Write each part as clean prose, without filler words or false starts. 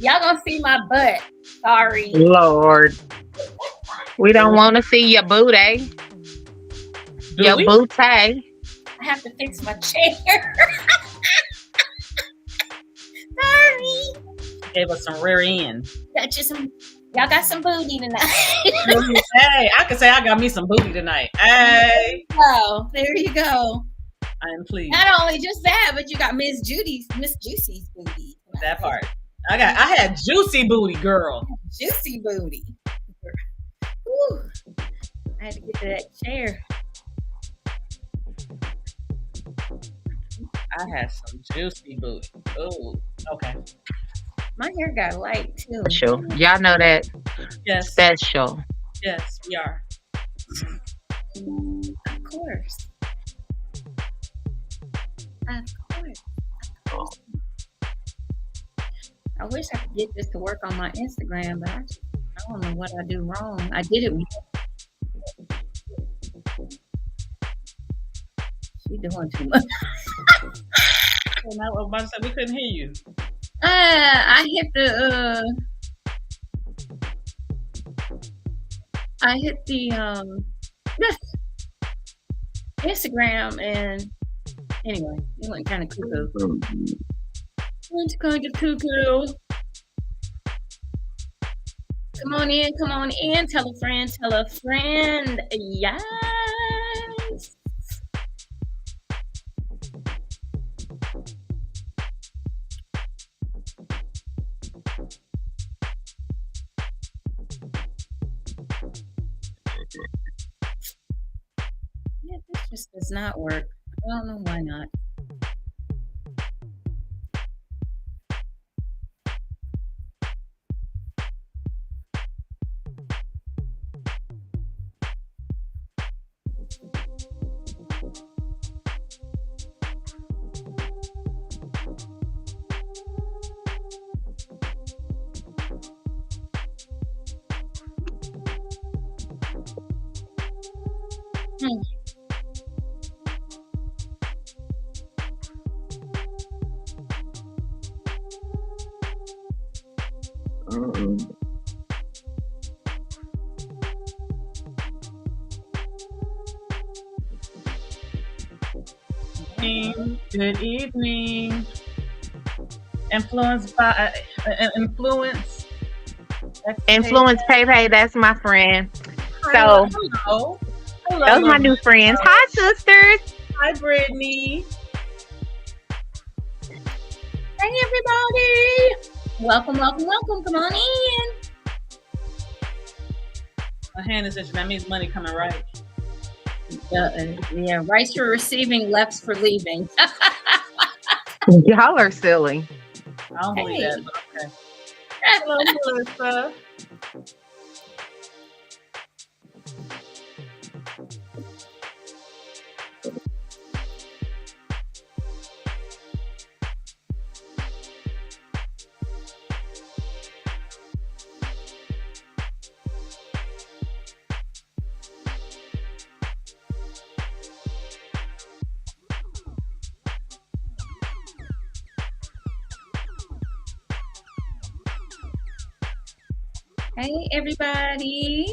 Y'all gonna see my butt. Sorry. Lord. We don't want to see your booty. Do Your we? booty. I have to fix my chair. Sorry. Gave us some rear end. Got you some. Y'all got some booty tonight. Hey, I can say I got me some booty tonight. Hey, Oh, there you go. I am pleased. Not only just that, but you got Miss JewCee's booty. That part. I had juicy booty, girl. Juicy booty. Whew. I had to get to that chair. I had some juicy booty. Oh, okay. My hair got light too. Special. Y'all know that. Yes. Special. Yes, we are. Of course. I wish I could get this to work on my Instagram, but I don't know what I do wrong. I did it. She doing too much. We couldn't hear you. I hit the Instagram, and anyway, it went kind of cuckoo. Come on in, tell a friend. Yes. Yeah, this just does not work. I don't know why not. Good evening. Influenced by influence. Influence Pepe, that's my friend. Hello. So those are my new friends. Hi, sisters. Hi, Brittany. Hey, everybody. Welcome. Come on in. My hand is itching. That means money coming right. Yeah, rights for receiving, lefts for leaving. Y'all are silly. I don't believe that, but okay. Hello, Melissa. Hey, everybody.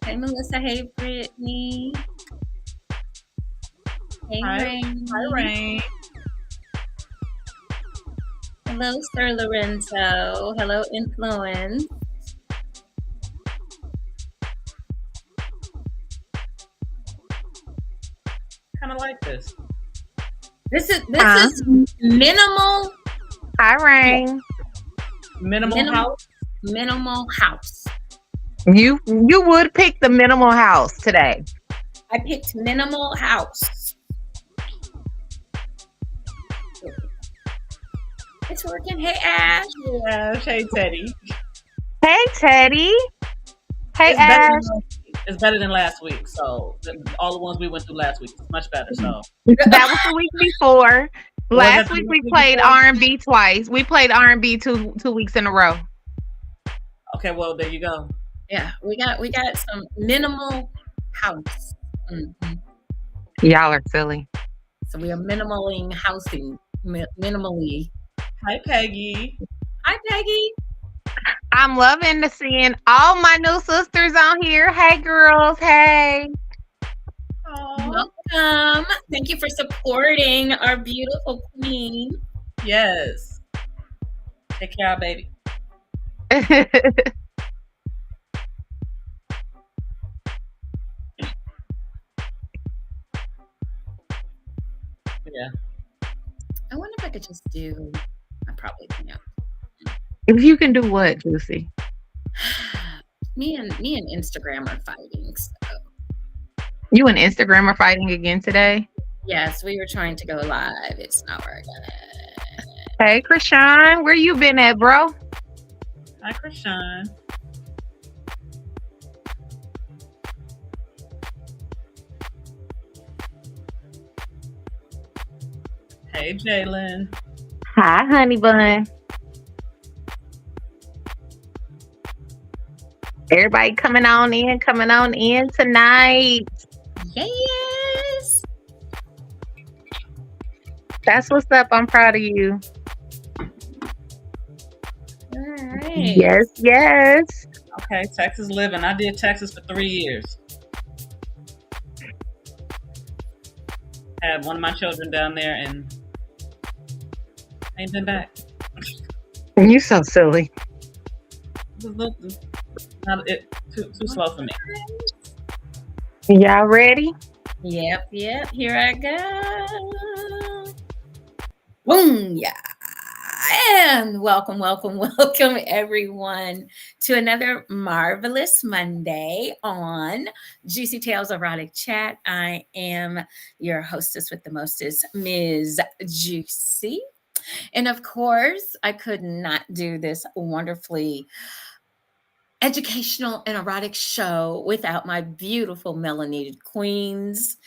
Hey, Melissa. Hey, Brittany. Hey, Rain. Hi, Rain. Hello, Sir Lorenzo. Hello, Influence. Kind of like this. This is minimal. Hi, Rain. Minimal house. Minimal house. You would pick the minimal house today. I picked minimal house. It's working. Hey, Ash. Yeah. Hey, Teddy. Hey, Teddy. Hey, Ash. It's better than last week. So all the ones we went through last week is much better. So that was the week before. Last week we played R&B twice. We played R&B two weeks in a row. Okay, well there you go. Yeah, we got some minimal house. Mm-hmm. Y'all are silly. So we are minimally housing. Minimally Hi, Peggy. Hi, Peggy. I'm loving to seeing all my new sisters on here. Hey, girls. Hey. Oh, Welcome. Thank you for supporting our beautiful queen. yes. Take care, baby. Yeah. I wonder if I could just do. I probably can't. If you can do what, JewCee? Me and Instagram are fighting. So. You and Instagram are fighting again today? Yes, we were trying to go live. It's not working. Hey, Krishan, where you been at, bro? Hi, Krishan. Hey, Jalen. Hi, honey bun. Everybody coming on in tonight. Yes. That's what's up. I'm proud of you. All right. Yes, yes. Okay, Texas living. I did Texas for 3 years. Had one of my children down there and ain't been back. You so silly. Too slow for me. Y'all ready? Yep. Here I go. Boom. Yeah. And welcome everyone to another marvelous Monday on JewCee Tales Erotic Chat. I am your hostess with the mostest, Ms. JewCee. And of course, I could not do this wonderfully educational and erotic show without my beautiful melanated queens.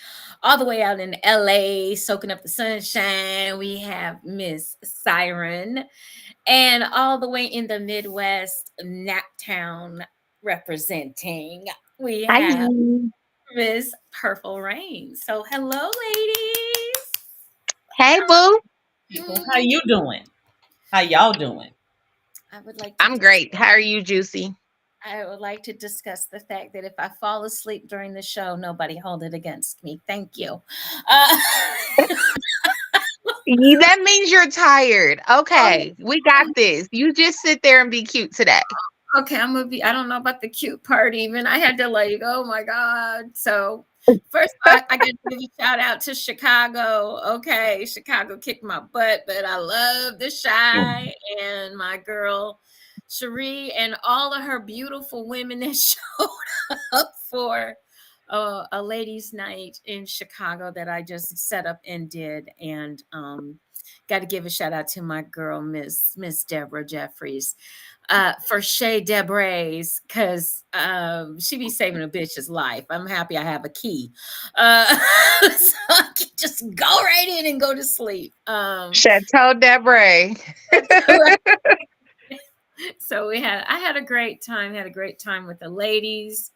All the way out in LA, soaking up the sunshine, we have Miss Siren. And all the way in the Midwest, Naptown representing, we Hi. have Miss Purple Rain. So hello, ladies. Hey, boo. People, how you doing? How y'all doing? I would like to I'm great. How are you, JewCee? I would like to discuss the fact that if I fall asleep during the show, nobody hold it against me. Thank you. That means you're tired. Okay, we got this. You just sit there and be cute today. Okay, I'm gonna be. I don't know about the cute part. Even I had to like, oh my god. So first, I got to give a shout out to Chicago. Okay, Chicago kicked my butt, but I love the Shy and my girl Cherie and all of her beautiful women that showed up for a ladies' night in Chicago that I just set up and did, and got to give a shout out to my girl Miss Deborah Jeffries for Shay Debray, because she be saving a bitch's life. I'm happy I have a key, so I can just go right in and go to sleep. Chateau Debray. So I had a great time. Had a great time with the ladies.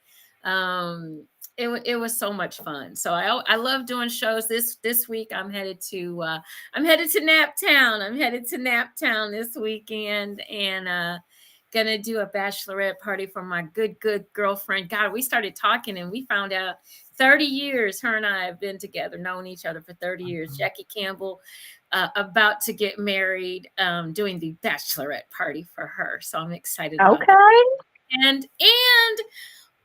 It was so much fun. So I love doing shows. This week I'm headed to Naptown. I'm headed to Naptown this weekend, and gonna do a bachelorette party for my good girlfriend. God, we started talking and we found out 30 years. Her and I have been together, known each other for 30 years. Jackie Campbell. About to get married, doing the bachelorette party for her. So I'm excited about that. And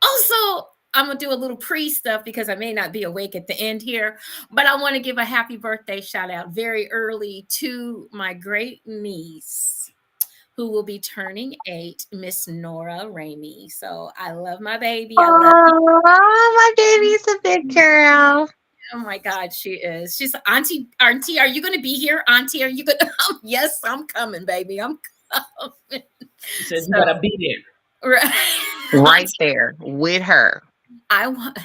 also I'm gonna do a little pre-stuff because I may not be awake at the end here, but I want to give a happy birthday shout out very early to my great niece who will be turning 8, Miss Nora Ramey. So I love my baby. I love you. Oh, my baby's a big girl. Oh my God, she is. She's auntie. Are you going to be here? Auntie, are you going to? Yes, I'm coming, baby. I'm coming. She said you gotta be there. Right there with her.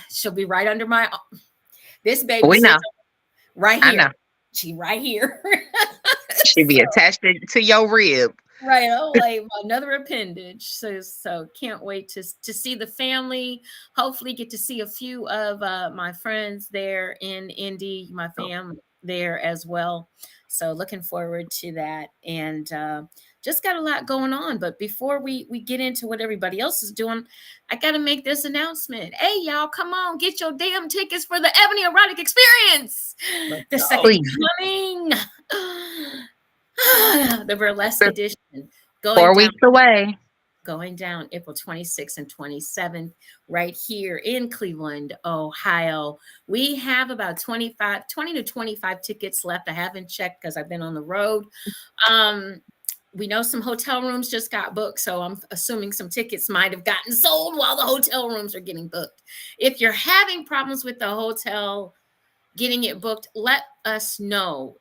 She'll be right under my. This baby We know. right here. I know. She right here. She'll be attached to your rib. Right, oh, like another appendage. So can't wait to see the family. Hopefully, get to see a few of my friends there in Indy. My family there as well. So looking forward to that. And just got a lot going on. But before we get into what everybody else is doing, I got to make this announcement. Hey, y'all, come on, get your damn tickets for the Ebony Erotic Experience. The second coming, the burlesque edition, going 4 down. weeks away. Going down April 26th and 27th, right here in Cleveland, Ohio. We have about 20 to 25 tickets left. I haven't checked because I've been on the road. We know some hotel rooms just got booked, so I'm assuming some tickets might have gotten sold while the hotel rooms are getting booked. If you're having problems with the hotel getting it booked, let us know.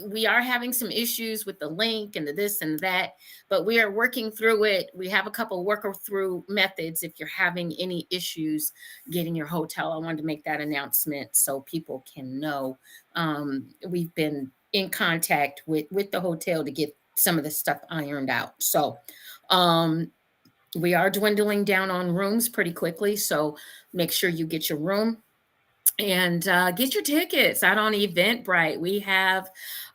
We are having some issues with the link and the this and that, but we are working through it. We have a couple worker through methods if you're having any issues getting your hotel. I wanted to make that announcement so people can know. We've been in contact with the hotel to get some of this stuff ironed out. So we are dwindling down on rooms pretty quickly, so make sure you get your room. And get your tickets out on Eventbrite. We have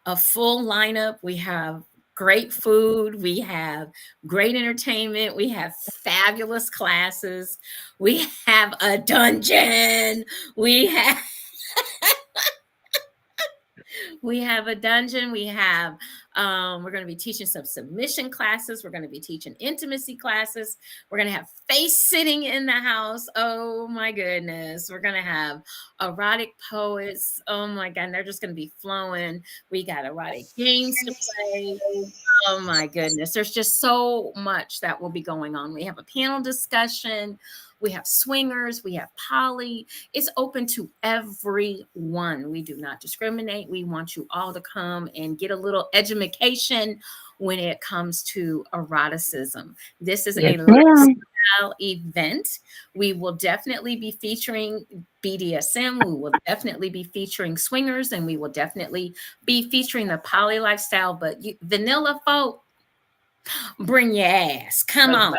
a full lineup. We have great food. We have great entertainment. We have fabulous classes. We have a dungeon. We have a dungeon. We have we're going to be teaching some submission classes. We're going to be teaching intimacy classes. We're going to have face sitting in the house. Oh my goodness. We're going to have erotic poets. Oh my God. And they're just going to be flowing. We got erotic games to play. Oh my goodness. There's just so much that will be going on. We have a panel discussion. We have swingers, we have poly. It's open to everyone. We do not discriminate. We want you all to come and get a little education when it comes to eroticism. This is a lifestyle event. We will definitely be featuring BDSM. We will definitely be featuring swingers, and we will definitely be featuring the poly lifestyle. But vanilla folk, bring your ass. Come on.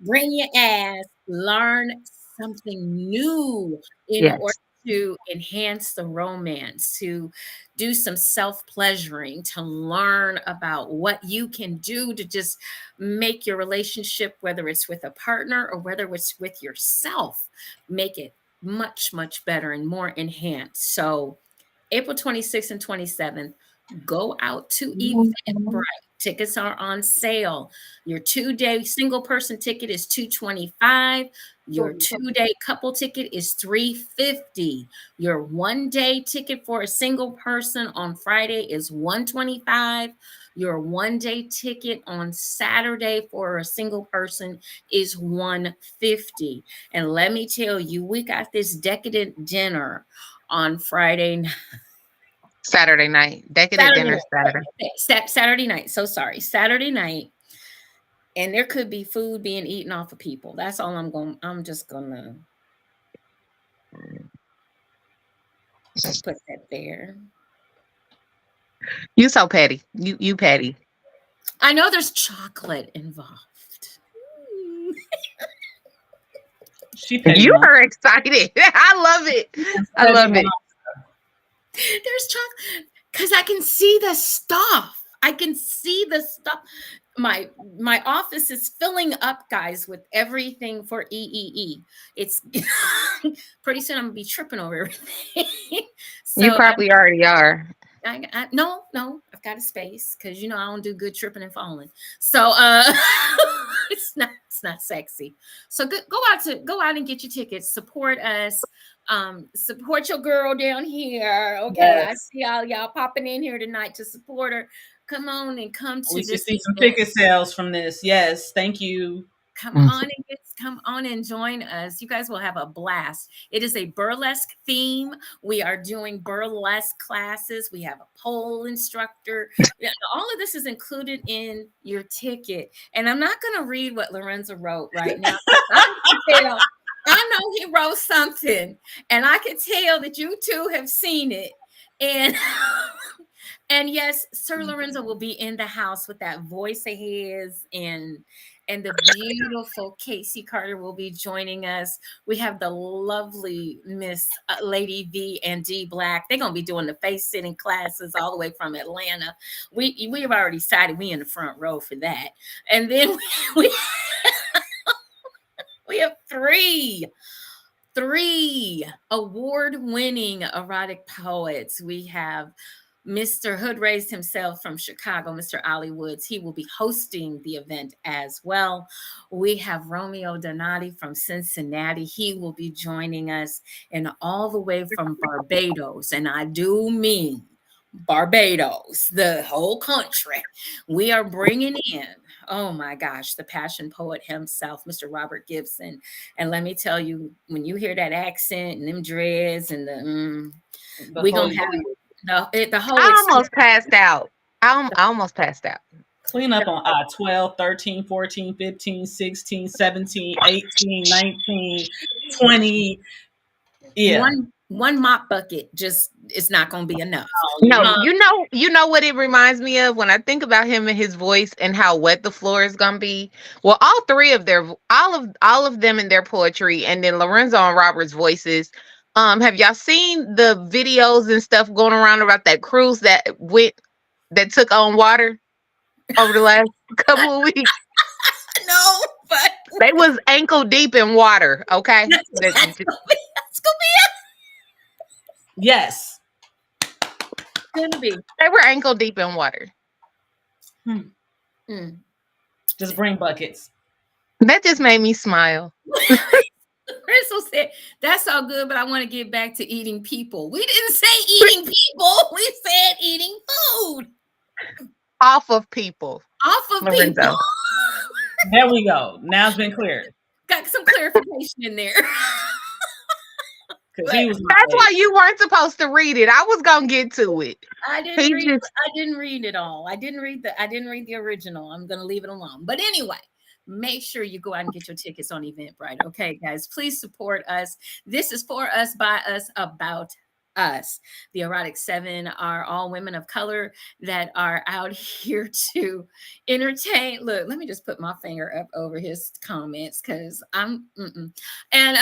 Bring your ass, learn something new in order to enhance the romance, to do some self-pleasuring, to learn about what you can do to just make your relationship, whether it's with a partner or whether it's with yourself, make it much, much better and more enhanced. So April 26th and 27th, go out to Eventbrite. Tickets are on sale. Your 2-day single person ticket is $225. Your 2-day couple ticket is $350. Your 1-day ticket for a single person on Friday is $125. Your 1-day ticket on Saturday for a single person is $150. And let me tell you, we got this decadent dinner on Friday night. Saturday night. Decadent dinner Saturday. Saturday night. So sorry. Saturday night. And there could be food being eaten off of people. That's all I'm just gonna put that there. You so petty. You petty. I know there's chocolate involved. You are excited. I love it. I love it. There's chocolate because I can see the stuff. I can see the stuff. My office is filling up, guys, with everything for EEE. It's pretty soon I'm gonna be tripping over everything. So you probably already are. No, I've got a space because I don't do good tripping and falling. So it's not sexy. So go out and get your tickets. Support us. Support your girl down here. Okay, yes. I see all y'all popping in here tonight to support her. Come on and come to this. We see some ticket sales from this. Yes, thank you. Come on and join us. You guys will have a blast. It is a burlesque theme. We are doing burlesque classes. We have a pole instructor. All of this is included in your ticket. And I'm not going to read what Lorenzo wrote right now. I know he wrote something, and I can tell that you two have seen it. And And yes, Sir Lorenzo will be in the house with that voice of his, and the beautiful Casey Carter will be joining us. We have the lovely Miss Lady V and D Black. They're gonna be doing the face sitting classes all the way from Atlanta. We have already decided we in the front row for that. And then we we have three award-winning erotic poets. We have Mr. Hood raised himself from Chicago, Mr. Ollie Woods. He will be hosting the event as well. We have Romeo Donati from Cincinnati. He will be joining us, and all the way from Barbados. And I do mean Barbados, the whole country. We are bringing in, oh my gosh, the passion poet himself, Mr. Robert Gibson. And let me tell you, when you hear that accent and them dreads and we gonna have the whole I almost experience. passed out. I almost passed out. Clean up on I 12, 13, 14, 15, 16, 17, 18, 19, 20. Yeah. One mop bucket just is not gonna be enough. No, Um, you know what it reminds me of when I think about him and his voice and how wet the floor is gonna be. Well, all of them in their poetry, and then Lorenzo and Robert's voices. Have y'all seen the videos and stuff going around about that cruise that took on water over the last couple of weeks? no, but They was ankle deep in water. Okay, that's gonna Yes. be. they were ankle deep in water. Mm. Just bring buckets. That just made me smile. Crystal said, "That's all good, but I want to get back to eating people." We didn't say eating people. We said eating food Off of people, off of Lorenzo. people. There we go. Now it's been cleared. Got some clarification in there. Because he was That's why you weren't supposed to read it. I was gonna get to it. I didn't read it all. I didn't read the original. I'm gonna leave it alone. But anyway, make sure you go out and get your tickets on Eventbrite. Okay, guys, please support us. This is for us, by us, about us. The Erotic Seven are all women of color that are out here to entertain. Look, let me just put my finger up over his comments because and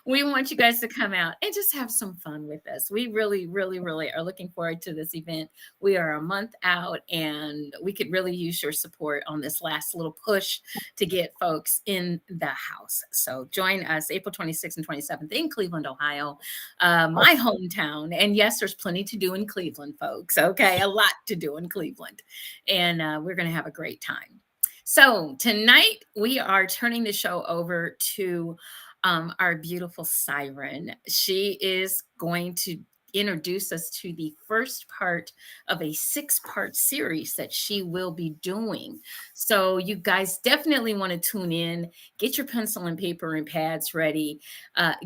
we want you guys to come out and just have some fun with us. We really, really, really are looking forward to this event. We are a month out, and we could really use your support on this last little push to get folks in the house. So join us April 26th and 27th in Cleveland, Ohio, my hometown. And yes, there's plenty to do in Cleveland, folks. Okay, a lot to do in Cleveland. And we're going to have a great time. So tonight we are turning the show over to our beautiful Siren. She is going to introduce us to the first part of a 6-part series that she will be doing. So you guys definitely want to tune in. Get your pencil and paper and pads ready.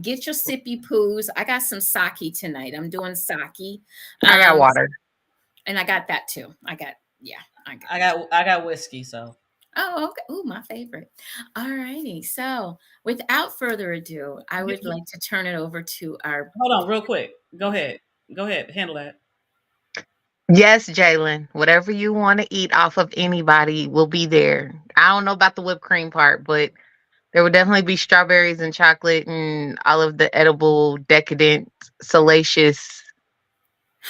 Get your sippy poos. I got some sake tonight. I'm doing sake. I got water. And I got that too. I got whiskey, so. Oh, okay. Ooh, my favorite. All righty. So without further ado, I would like to turn it over to our... Hold on real quick. Go ahead. Handle that. Yes, Jalen. Whatever you want to eat off of anybody will be there. I don't know about the whipped cream part, but there will definitely be strawberries and chocolate and all of the edible, decadent, salacious.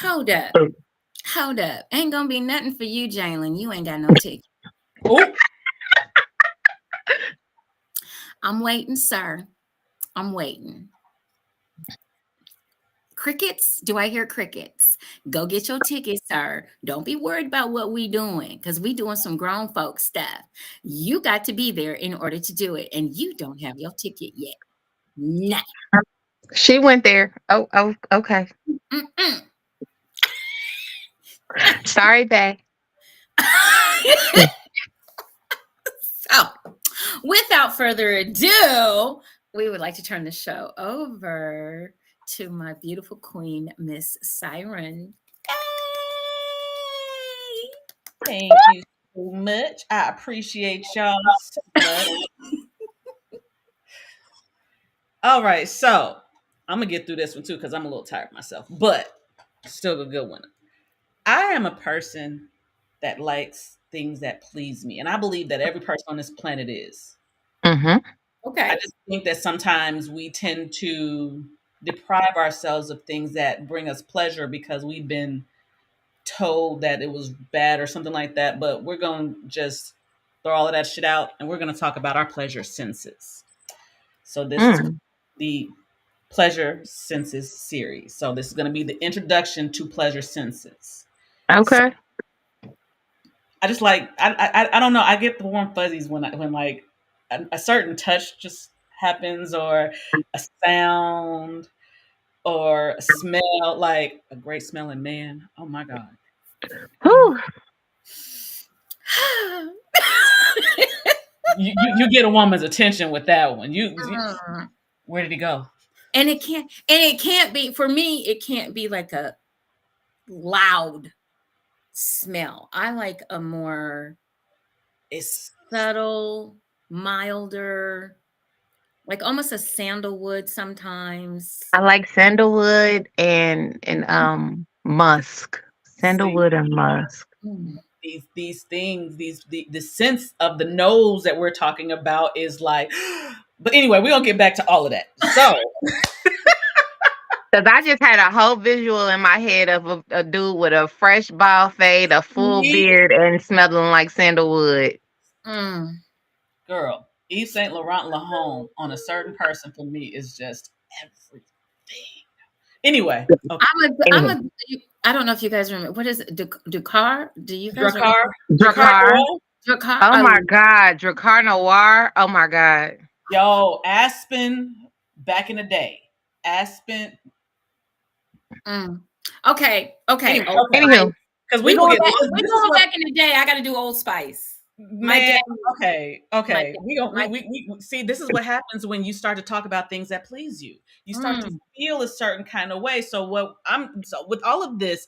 Hold up. Ain't gonna be nothing for you, Jalen. You ain't got no ticket. Oh. I'm waiting, sir. I'm waiting. Crickets? Do I hear crickets? Go get your ticket, sir. Don't be worried about what we doing, because we doing some grown folk stuff. You got to be there in order to do it, and you don't have your ticket yet. No. She went there. Oh, okay. Sorry, babe. So, without further ado, we would like to turn the show over to my beautiful queen, Miss Siren. Yay! Thank you so much. I appreciate y'all so much. All right, so I'm gonna get through this one too because I'm a little tired myself, but still a good one. I am a person that likes things that please me, and I believe that every person on this planet is. Mm-hmm. I Okay. just think that sometimes we tend to deprive ourselves of things that bring us pleasure because we've been told that it was bad or something like that. But we're going to just throw all of that shit out and we're going to talk about our pleasure senses. So this is Mm. the pleasure senses series. So this is going to be the introduction to pleasure senses. So Okay. I just like I don't know. I get the warm fuzzies when like a certain touch just happens or a sound or a smell, like a great smelling man. Oh my god. Mm. Whew. You get a woman's attention with that one. Mm. Where did he go? And it can't be for me, it can't be like a loud smell. I like a more It's subtle, milder, like almost a sandalwood sometimes. I like sandalwood and musk. see Sandalwood and musk. Mm. these things, the sense of the nose that we're talking about is like but anyway, we're gonna get back to all of that. So Cause I just had a whole visual in my head of a dude with a fresh bald fade, a full see, beard, and smelling like sandalwood. Mm. girl, Yves Saint Laurent Lahome on a certain person for me is just everything. Anyway, okay. I'm Anywho, a I don't know if you guys remember what is it? Ducar? Do you guys remember Dracar, Dracar Dracar. Noir. Ducar? Oh my God, Dracar Noir. Oh my God. Yo, Aspen back in the day. Aspen. Mm. Okay, okay. Anyway, Old okay. Anywho, Spice. Because We're we will going get back. lost. We're This is going what back in the day. I got to do Old Spice. My man. dad. Okay, My okay. dad. We don't. My. We see. This is what happens when you start to talk about things that please you. You start to Mm. feel a certain kind of way. So with all of this,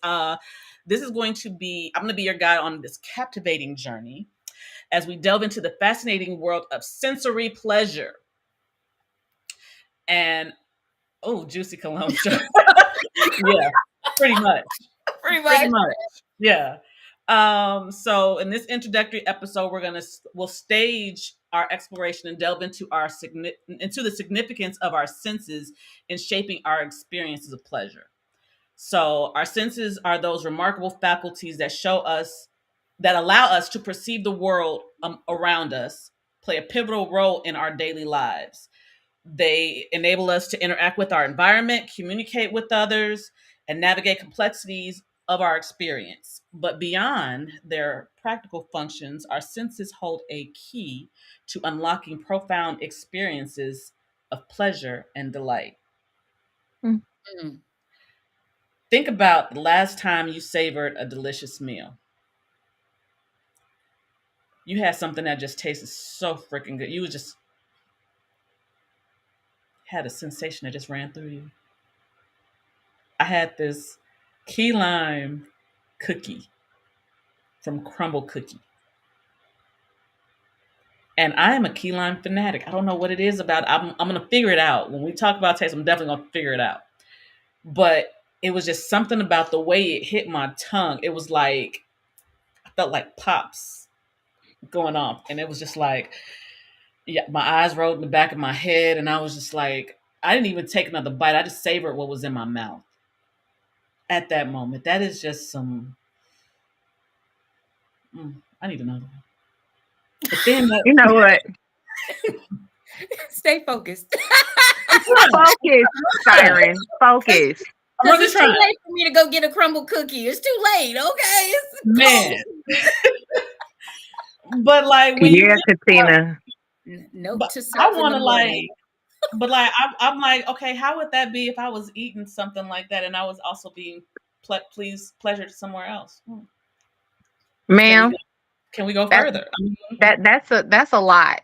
this is going to be. I'm going to be your guide on this captivating journey as we delve into the fascinating world of sensory pleasure. And oh, juicy cologne show. Yeah, pretty much. Pretty Pretty much. much. Yeah. So in this introductory episode, we'll stage our exploration and delve into into the significance of our senses in shaping our experiences of pleasure. So our senses are those remarkable faculties that allow us to perceive the world around us, play a pivotal role in our daily lives. They enable us to interact with our environment, communicate with others, and navigate complexities of our experience. But beyond their practical functions, our senses hold a key to unlocking profound experiences of pleasure and delight. mm, Mm. Think about the last time you savored a delicious meal. You had something that just tasted so freaking good. You just had a sensation that just ran through you. I had this key lime cookie from Crumble Cookie. And I am a key lime fanatic. I don't know what it is about it. I'm going to figure it out. When we talk about taste, I'm definitely going to figure it out. But it was just something about the way it hit my tongue. It was like, I felt like pops going off. And it was just like, yeah, my eyes rolled in the back of my head. And I was just like, I didn't even take another bite. I just savored what was in my mouth at that moment. That is just some, I need another one. But then, you know what? Stay focused. I'm trying. Focus, Siren. Focus. I'm Because really it's too trying. late for me to go get a crumble cookie. It's too late. Okay. It's Man. close. But like when you Yeah, think about, Katina. Note but to I self in want the to like, morning. but like I'm like, okay, how would that be if I was eating something like that and I was also being pleasured somewhere else? Can we Ma'am, can we go that further? I mean, that's a lot.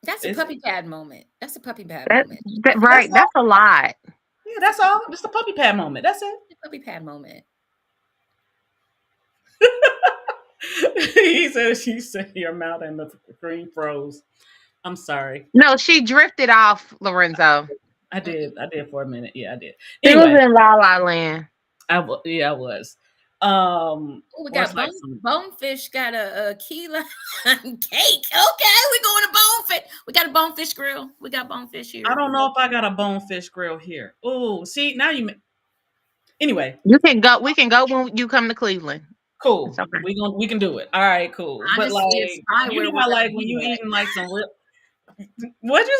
That's a is it? puppy pad moment. That's a puppy pad That, moment. that That's right, all. that's a lot. Yeah, that's all. Just a puppy pad moment. That's A puppy pad moment. it. She said your mouth and the screen froze. I'm sorry. No, she drifted off, Lorenzo. I Mm. did. I did for a minute. Yeah, I did. She was Anyway, in La La Land. Yeah, I was. Oh, we Or it's got like some. Bonefish got a key lime cake. Okay, we going to Bonefish. We got a Bonefish grill. We got Bonefish I here. don't know if I got a bonefish grill here. Oh, see now you. Anyway, You can go. We can go when you come to Cleveland. It's cool. okay. We can do it. All right, cool. But Honestly, it's like by you where know we're how gonna like when be you at. eating like some real. What'd you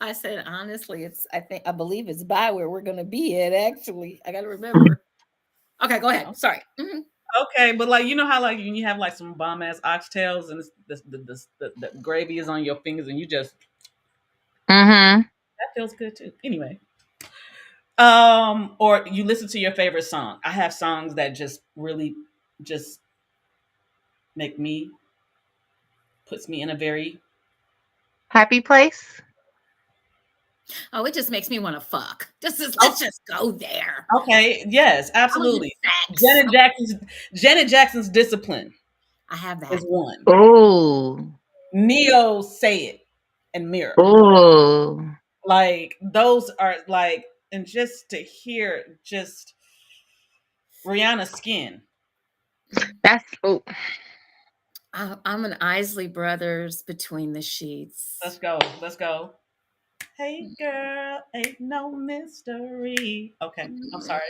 I said honestly, I believe it's by where we're gonna be at. Actually, I gotta remember. Okay, go ahead. say? Sorry. Mhm. Okay, but like you know how like when you have like some bomb ass oxtails and the gravy is on your fingers and you just Mm-hmm. that feels good too. Anyway, or you listen to your favorite song. I have songs that just really just make me puts me in a very Happy place. Oh, it just makes me want to fuck. oh, Let's just go there. okay. Yes, I want absolutely. sex. Janet Jackson's Discipline I have is that. one. Oh. Neo Say It and Mirror. Oh. Like those are like and just to hear just Rihanna's Skin. That's oh. I'm an Isley Brothers Between the Sheets. Let's go. Let's go. Hey girl, ain't no mystery. Okay, I'm sorry.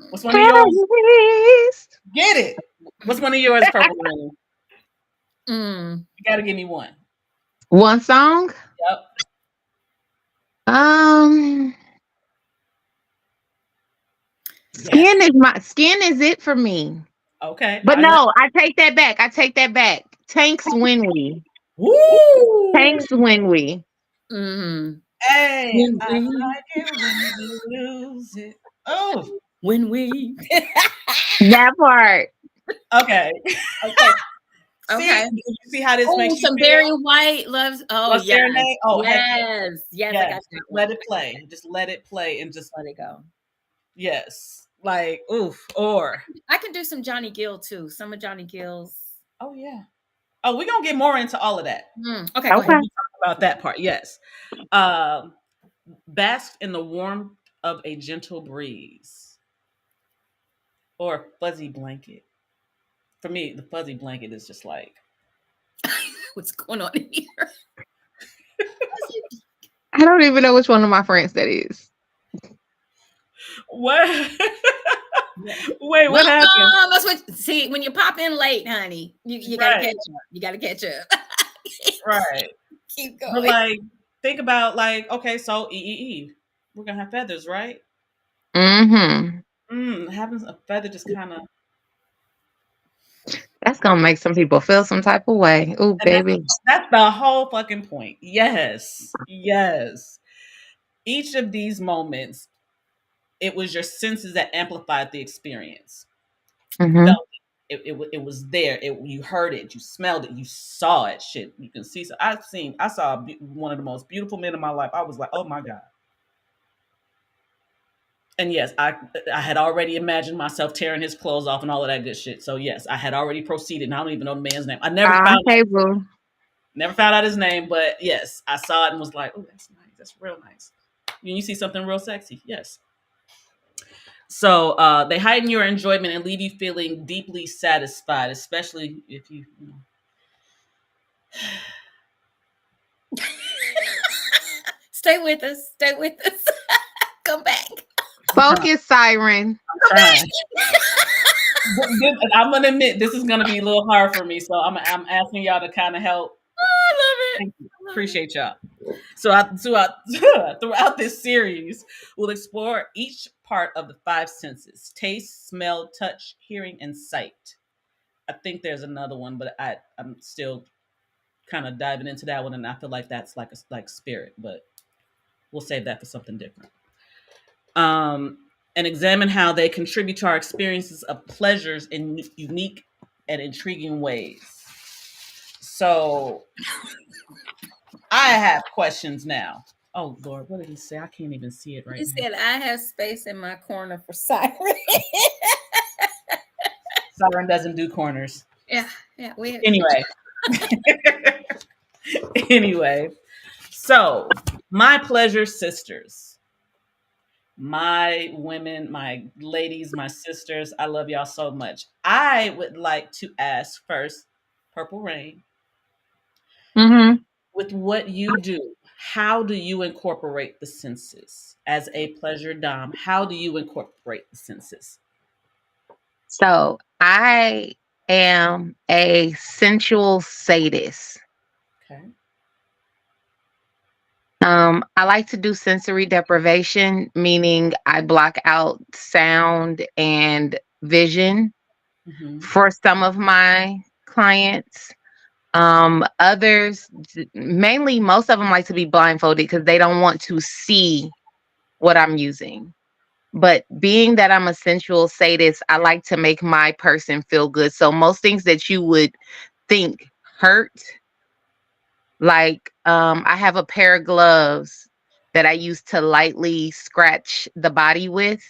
What's one of yours? Paris. Get it. What's one of yours, Purple Rain? Mm. You gotta give me one. One song. Yep. Um. Yes. Skin is it for me. Okay. But no, I take that back. I take that back. Tanks when we. Woo! Tanks when we. Mm. Hey, When I we, like it when you lose it. Oh, when we. That part. okay. Okay. See, Okay. you see how this Oh, makes you some feel? Barry White loves. Oh, What's yes. their name? Oh, heck Yes. Yes, I yes. got that Just one. let it play. Just let it play and just Let it go. yes. Like oof. Or I can do some Johnny Gill too. Some of Johnny Gill's. oh yeah. Oh, we're gonna get more into all of that Okay, go Okay. ahead. when we talk about that part. Yes. Um, bask in the warmth of a gentle breeze or a fuzzy blanket. For me, the fuzzy blanket is just like What's going on here? I don't even know which one of my friends that is. what? Yeah. Wait, what happened? Welcome. That's what. See, when you pop in late, honey, you got to Right, catch up. You got to catch up. right. Keep But going. like, think about like, okay, so we're gonna have feathers, right? Mm-hmm. Having a feather just kind of, That's gonna make some people feel some type of way. Ooh, and baby. that's the whole fucking point. Yes, yes. Each of these moments, it was your senses that amplified the experience. You Mm-hmm. felt it was there. You heard it, you smelled it, you saw it. Shit, you can see. So I saw one of the most beautiful men in my life. I was like, oh my god. And yes, I had already imagined myself tearing his clothes off and all of that good shit. So yes, I had already proceeded, and I don't even know the man's name. I Okay, boo. never found out his name, but yes, I saw it and was like, oh, that's nice. That's real nice. When you see something real sexy, yes. So they heighten your enjoyment and leave you feeling deeply satisfied, especially if you know. Stay with us. Stay with us. Come back. I'm trying. Focus, siren. I'm Come trying. back. I'm gonna admit this is gonna be a little hard for me, so I'm asking y'all to kind of help. I love it. Thank you. I love it. Appreciate y'all. So throughout this series, we'll explore each part of the five senses: taste, smell, touch, hearing, and sight. I think there's another one, but I'm still kind of diving into that one, and I feel like that's like spirit, but we'll save that for something different. Um, and examine how they contribute to our experiences of pleasures in unique and intriguing ways. So I have questions now. Oh Lord, what did he say? I can't even see it right He now. said, I have space in my corner for siren. Siren doesn't do corners. Yeah, yeah. We Anyway, anyway, so my pleasure sisters. My women, my ladies, my sisters, I love y'all so much. I would like to ask first, Purple Rain, Mm-hmm. with what you do, how do you incorporate the senses as a pleasure dom? How do you incorporate the senses? So I am a sensual sadist. Okay. I like to do sensory deprivation, meaning I block out sound and vision Hmm. for some of my clients. Others, mainly most of them like to be blindfolded because they don't want to see what I'm using. But being that I'm a sensual sadist, I like to make my person feel good. So most things that you would think hurt, like I have a pair of gloves that I use to lightly scratch the body with.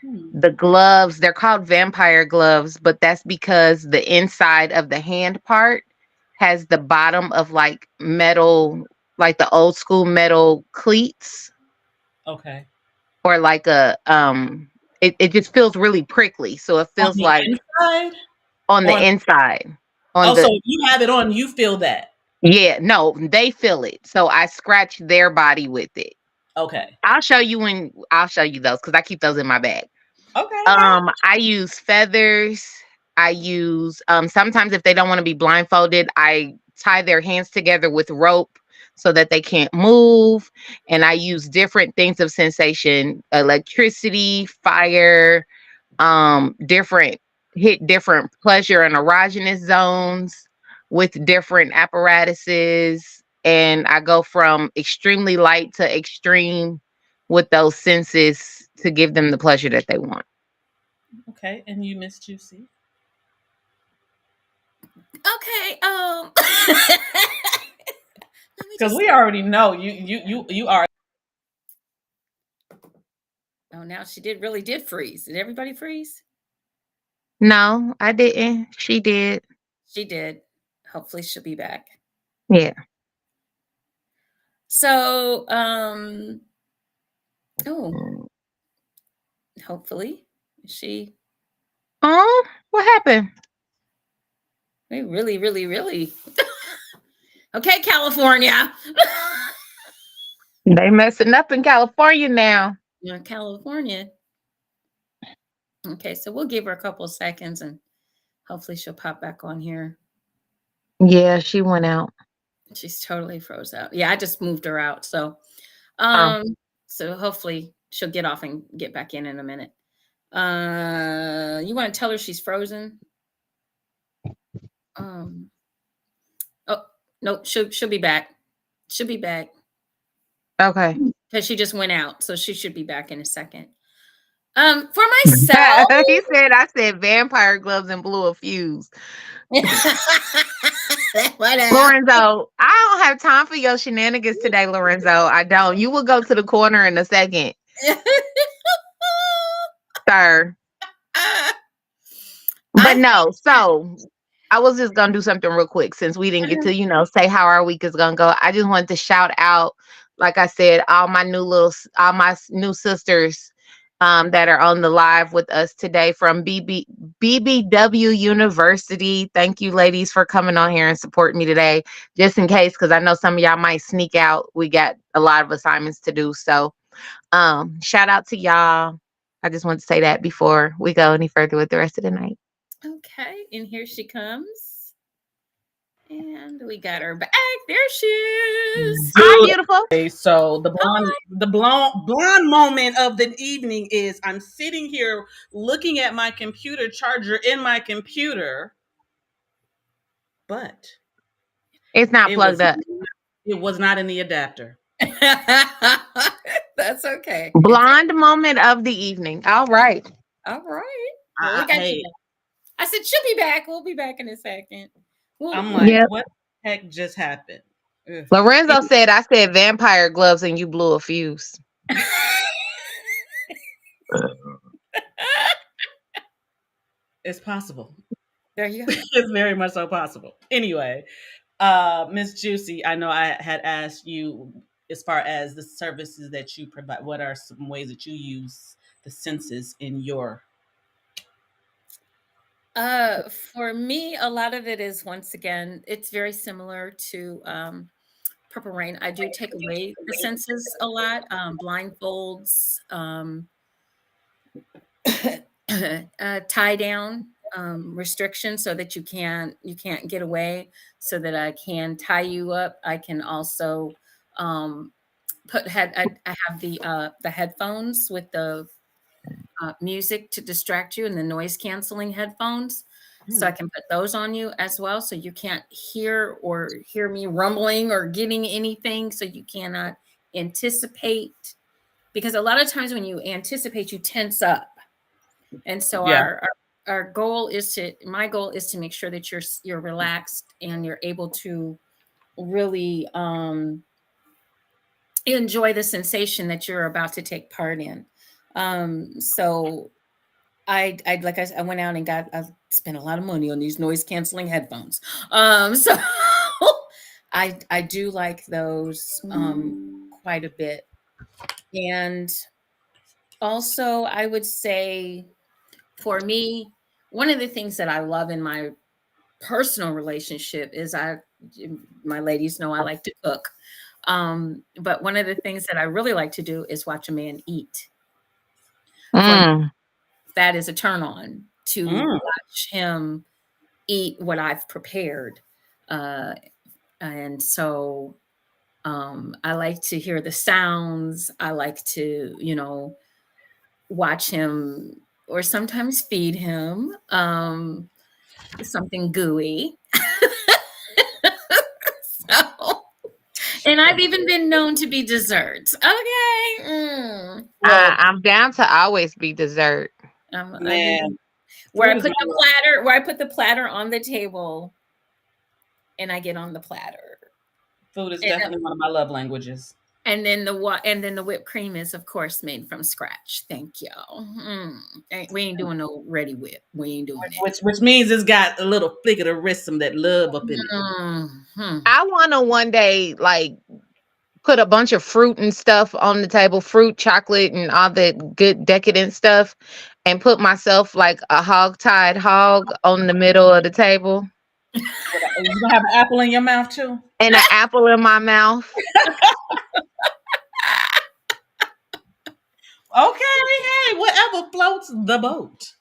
Hmm. The gloves, they're called vampire gloves, but that's because the inside of the hand part has the bottom of like metal, like the old school metal cleats, Okay. or like it just feels really prickly. So it On feels the like inside? on On the inside. On Oh, so the if you have it on, you feel that. Yeah, no, they feel it. So I scratch their body with it. Okay. I'll show you those because I keep those in my bag. Okay, okay. I use feathers. I use sometimes if they don't want to be blindfolded, I tie their hands together with rope so that they can't move. And I use different things of sensation, electricity, fire, different hit different pleasure and erogenous zones with different apparatuses. And I go from extremely light to extreme with those senses to give them the pleasure that they want. Okay. And you, Miss JewCee. Okay. Let me Because just. we already know you are. Oh, now she really did freeze. Did everybody freeze? No, I didn't. She did. She did. Hopefully, she'll be back. Yeah. So, oh, hopefully, she. Oh, what happened? Really, really, really. Okay, California. They messing up in California now. Yeah, California. Okay, so we'll give her a couple of seconds and hopefully she'll pop back on here. Yeah, she went out. She's totally froze out. Yeah, I just moved her out. So Oh, so hopefully she'll get off and get back in a minute. You want to tell her she's frozen? Um oh no, she'll be back. She'll be back. okay. Because she just went out. So she should be back in a second. For myself. He said I said vampire gloves and blew a fuse. Whatever. Lorenzo, I don't have time for your shenanigans today, Lorenzo. I don't. You will go to the corner in a second, sir. But I no, so I was just gonna do something real quick since we didn't get to, say how our week is gonna go. I just wanted to shout out, like I said, all my new sisters that are on the live with us today from BBW University. Thank you, ladies, for coming on here and supporting me today. Just in case, because I know some of y'all might sneak out. We got a lot of assignments to do. So shout out to y'all. I just want to say that before we go any further with the rest of the night. Okay, and here she comes. And we got her back. There she is. Hi, beautiful. Okay, so Hi. the blonde moment of the evening is I'm sitting here looking at my computer charger in my computer, but It's not it plugged was up. it was not in the adapter. That's okay. Blonde moment of the evening. All right. All right. Well, we got Hey, you. I said she'll be back. We'll be back in a second. I'm We'll like, Yep. what the heck just happened? Ugh. Lorenzo said I said vampire gloves and you blew a fuse. It's possible. There you go. It's very much so possible. Anyway, Miss JewCee, I know I had asked you as far as the services that you provide? What are some ways that you use the senses in your? For me, a lot of it is, once again, it's very similar to Purple Rain. I do take away the senses a lot, blindfolds, tie down restrictions so that you can't get away, so that I can tie you up. I can also I have the headphones with the music to distract you, and the noise canceling headphones. So I Hmm. can put those on you as well. So you can't hear me rumbling or getting anything. So you cannot anticipate, because a lot of times when you anticipate, you tense up. And so Yeah. our goal is to my goal is to make sure that you're relaxed and you're able to really enjoy the sensation that you're about to take part in. So I went out and I spent a lot of money on these noise canceling headphones. So I do like those quite a bit. And also I would say, for me, one of the things that I love in my personal relationship is my ladies know I like to cook. But one of the things that I really like to do is watch a man eat. For me, Mm. that is a turn on to Mm. watch him eat what I've prepared. Uh, and so I like to hear the sounds. I like to, watch him, or sometimes feed him something gooey. So, and I've even been known to be desserts. Okay. Well, I'm down to always be dessert. I've man, even where food I is put my the love. platter, where I put the platter on the table and I get on the platter. Food is And, definitely one of my love languages. and then the whipped cream is, of course, made from scratch. Thank you. We ain't doing no ready whip. We ain't doing that. Which means it's got a little flick of the wrist, some of that love up in it. Mhm. I want to one day like put a bunch of fruit and stuff on the table, fruit, chocolate, and all that good decadent stuff, and put myself like a hog-tied hog on the middle of the table You gonna have an apple in your mouth too? and an apple in my mouth. Okay, hey, whatever floats the boat.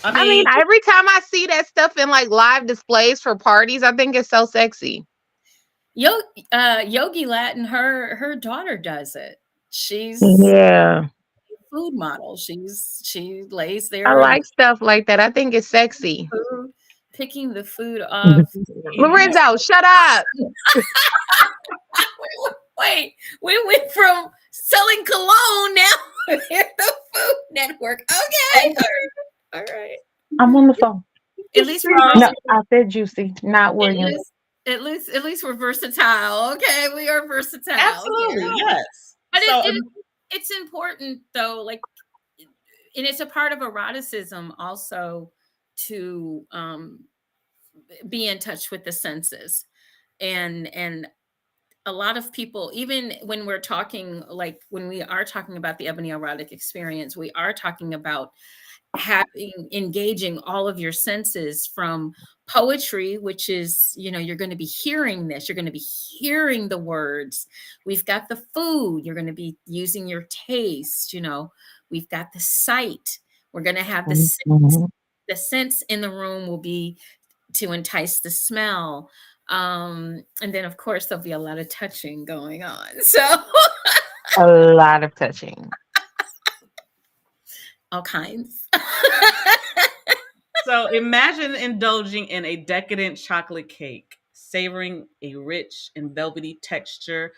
I I mean, mean, every time I see that stuff in like live displays for parties, I think it's so sexy. Yo, Yogi Latin, her daughter does it. She's Yeah. a food model. She lays I there and like stuff like that. I think it's sexy. food, picking the food off. Lorenzo, shut up. Wait, we went from selling cologne now to the Food Network. Okay, all right. I'm on the phone. At least we're No, I said JewCee, not at William. least at least we're versatile. Okay, we are versatile absolutely, here. yes. But So, it's important though, like, and it's a part of eroticism also to be in touch with the senses. And a lot of people, even when we're talking, like when we are talking about the ebony erotic experience, we are talking about engaging all of your senses, from poetry, which is, you're going to be hearing this, you're going to be hearing the words. We've got the food, you're going to be using your taste. We've got the sight, we're going to have the sense. Mhm. The sense in the room will be to entice the smell. And then of course there'll be a lot of touching going on. So A lot of touching. all kinds. so imagine indulging in a decadent chocolate cake, savoring a rich and velvety texture.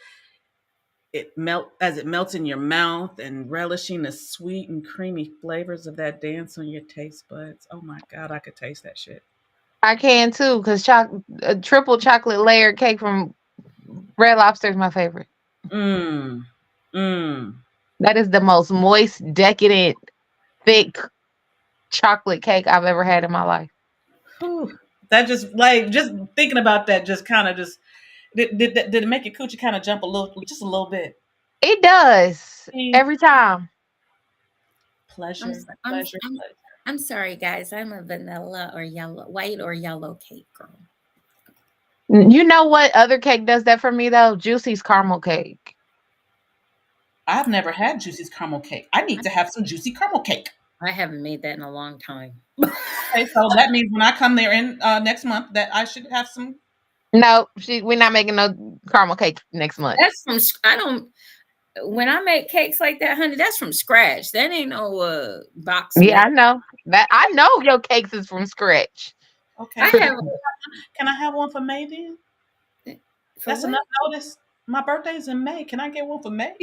It melts in your mouth, and relishing the sweet and creamy flavors of that dance on your taste buds. Oh my god, I could taste that shit. I can too, because a triple chocolate layered cake from Red Lobster is my favorite. Mmm. Mmm. That is the most moist, decadent, thick chocolate cake I've ever had in my life. That just like just thinking about that just kind of just Did it make your coochie kind of jump a little, just a little bit? It does See? every time. I'm Pleasure, so- I'm pleasure, I'm pleasure. I'm sorry, guys. I'm a vanilla or yellow, white or yellow cake girl. You know what other cake does that for me though? JewCee's caramel cake. I've never had JewCee's caramel cake. I need to have some JewCee caramel cake. I haven't made that in a long time. Okay, so that means when I come there in next month, that I should have some. No, we're not making no caramel cake next month. That's from I don't. When I make cakes like that, honey, that's from scratch. That ain't no box Yeah, made. I know that. I know your cakes is from scratch. I Okay, have can I have one for May then? for That's what? enough notice. My birthday's in May. Can I get one for May?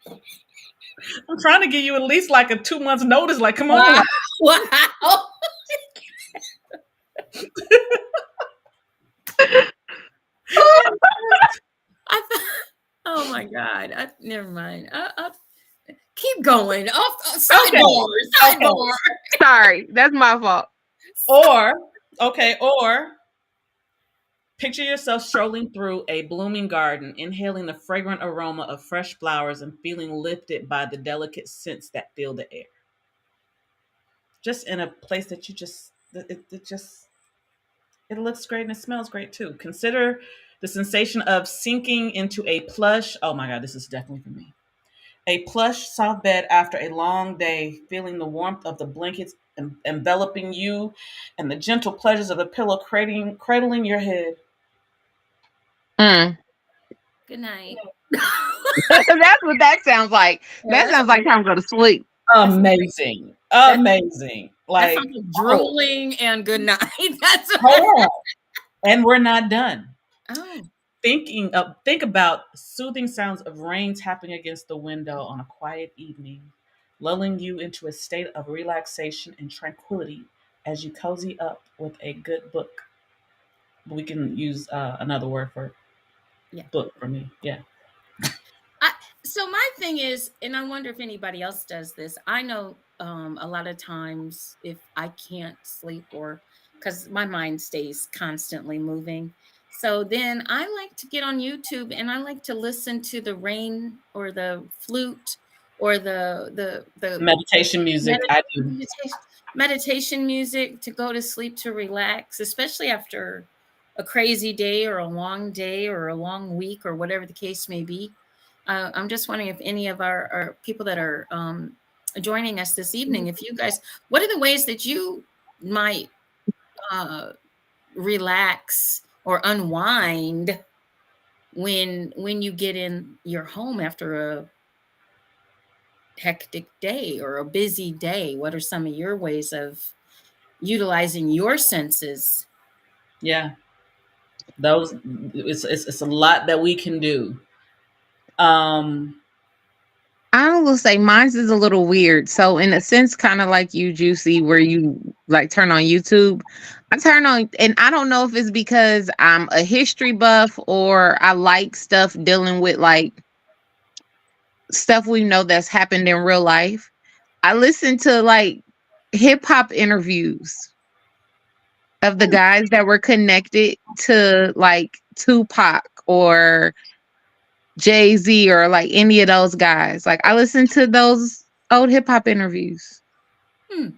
I'm trying to give you at least like a 2 months notice. Like, come on. Wow! Wow! I thought, oh my god! Never mind. Keep going. Off Okay. sidebar. Okay. Sidebar. Sorry, that's my fault. Or, or picture yourself strolling through a blooming garden, inhaling the fragrant aroma of fresh flowers and feeling lifted by the delicate scents that fill the air. Just in a place that you just, it just, it looks great and it smells great too. Consider the sensation of sinking into a plush. Oh my God, this is definitely for me. A plush, soft bed after a long day, feeling the warmth of the blankets enveloping you and the gentle pleasures of a pillow cradling your head. Mm. Good night. That's what that sounds like. That That's sounds like time to go to sleep. Amazing. that's Amazing. that's Like, something oh, drooling and good night. That's hold on. And we're not done. oh. Think about soothing sounds of rain tapping against the window on a quiet evening, lulling you into a state of relaxation and tranquility as you cozy up with a good book. We can use another word for Yeah. book for me. Yeah. I, so my thing is, and I wonder if anybody else does this. I know a lot of times if I can't sleep or because my mind stays constantly moving. So then I like to get on YouTube and I like to listen to the rain or the flute or the Meditation music. I do. meditation, meditation music to go to sleep to relax, especially after a crazy day or a long day or a long week or whatever the case may be. I'm just wondering if any of our people that are joining us this evening, if you guys, what are the ways that you might uh, relax or unwind when you get in your home after a hectic day or a busy day? What are some of your ways of utilizing your senses? Yeah. Those it's a lot that we can do. Um I will say mine's is a little weird. So in a sense, kind of like you, JewCee, where you like turn on YouTube. I turn on, and I don't know if it's because I'm a history buff or I like stuff dealing with like stuff we know that's happened in real life. I listen to like hip hop interviews of the guys that were connected to like Tupac or Jay-Z or like any of those guys. Like I listen to those old hip hop interviews. Hmm.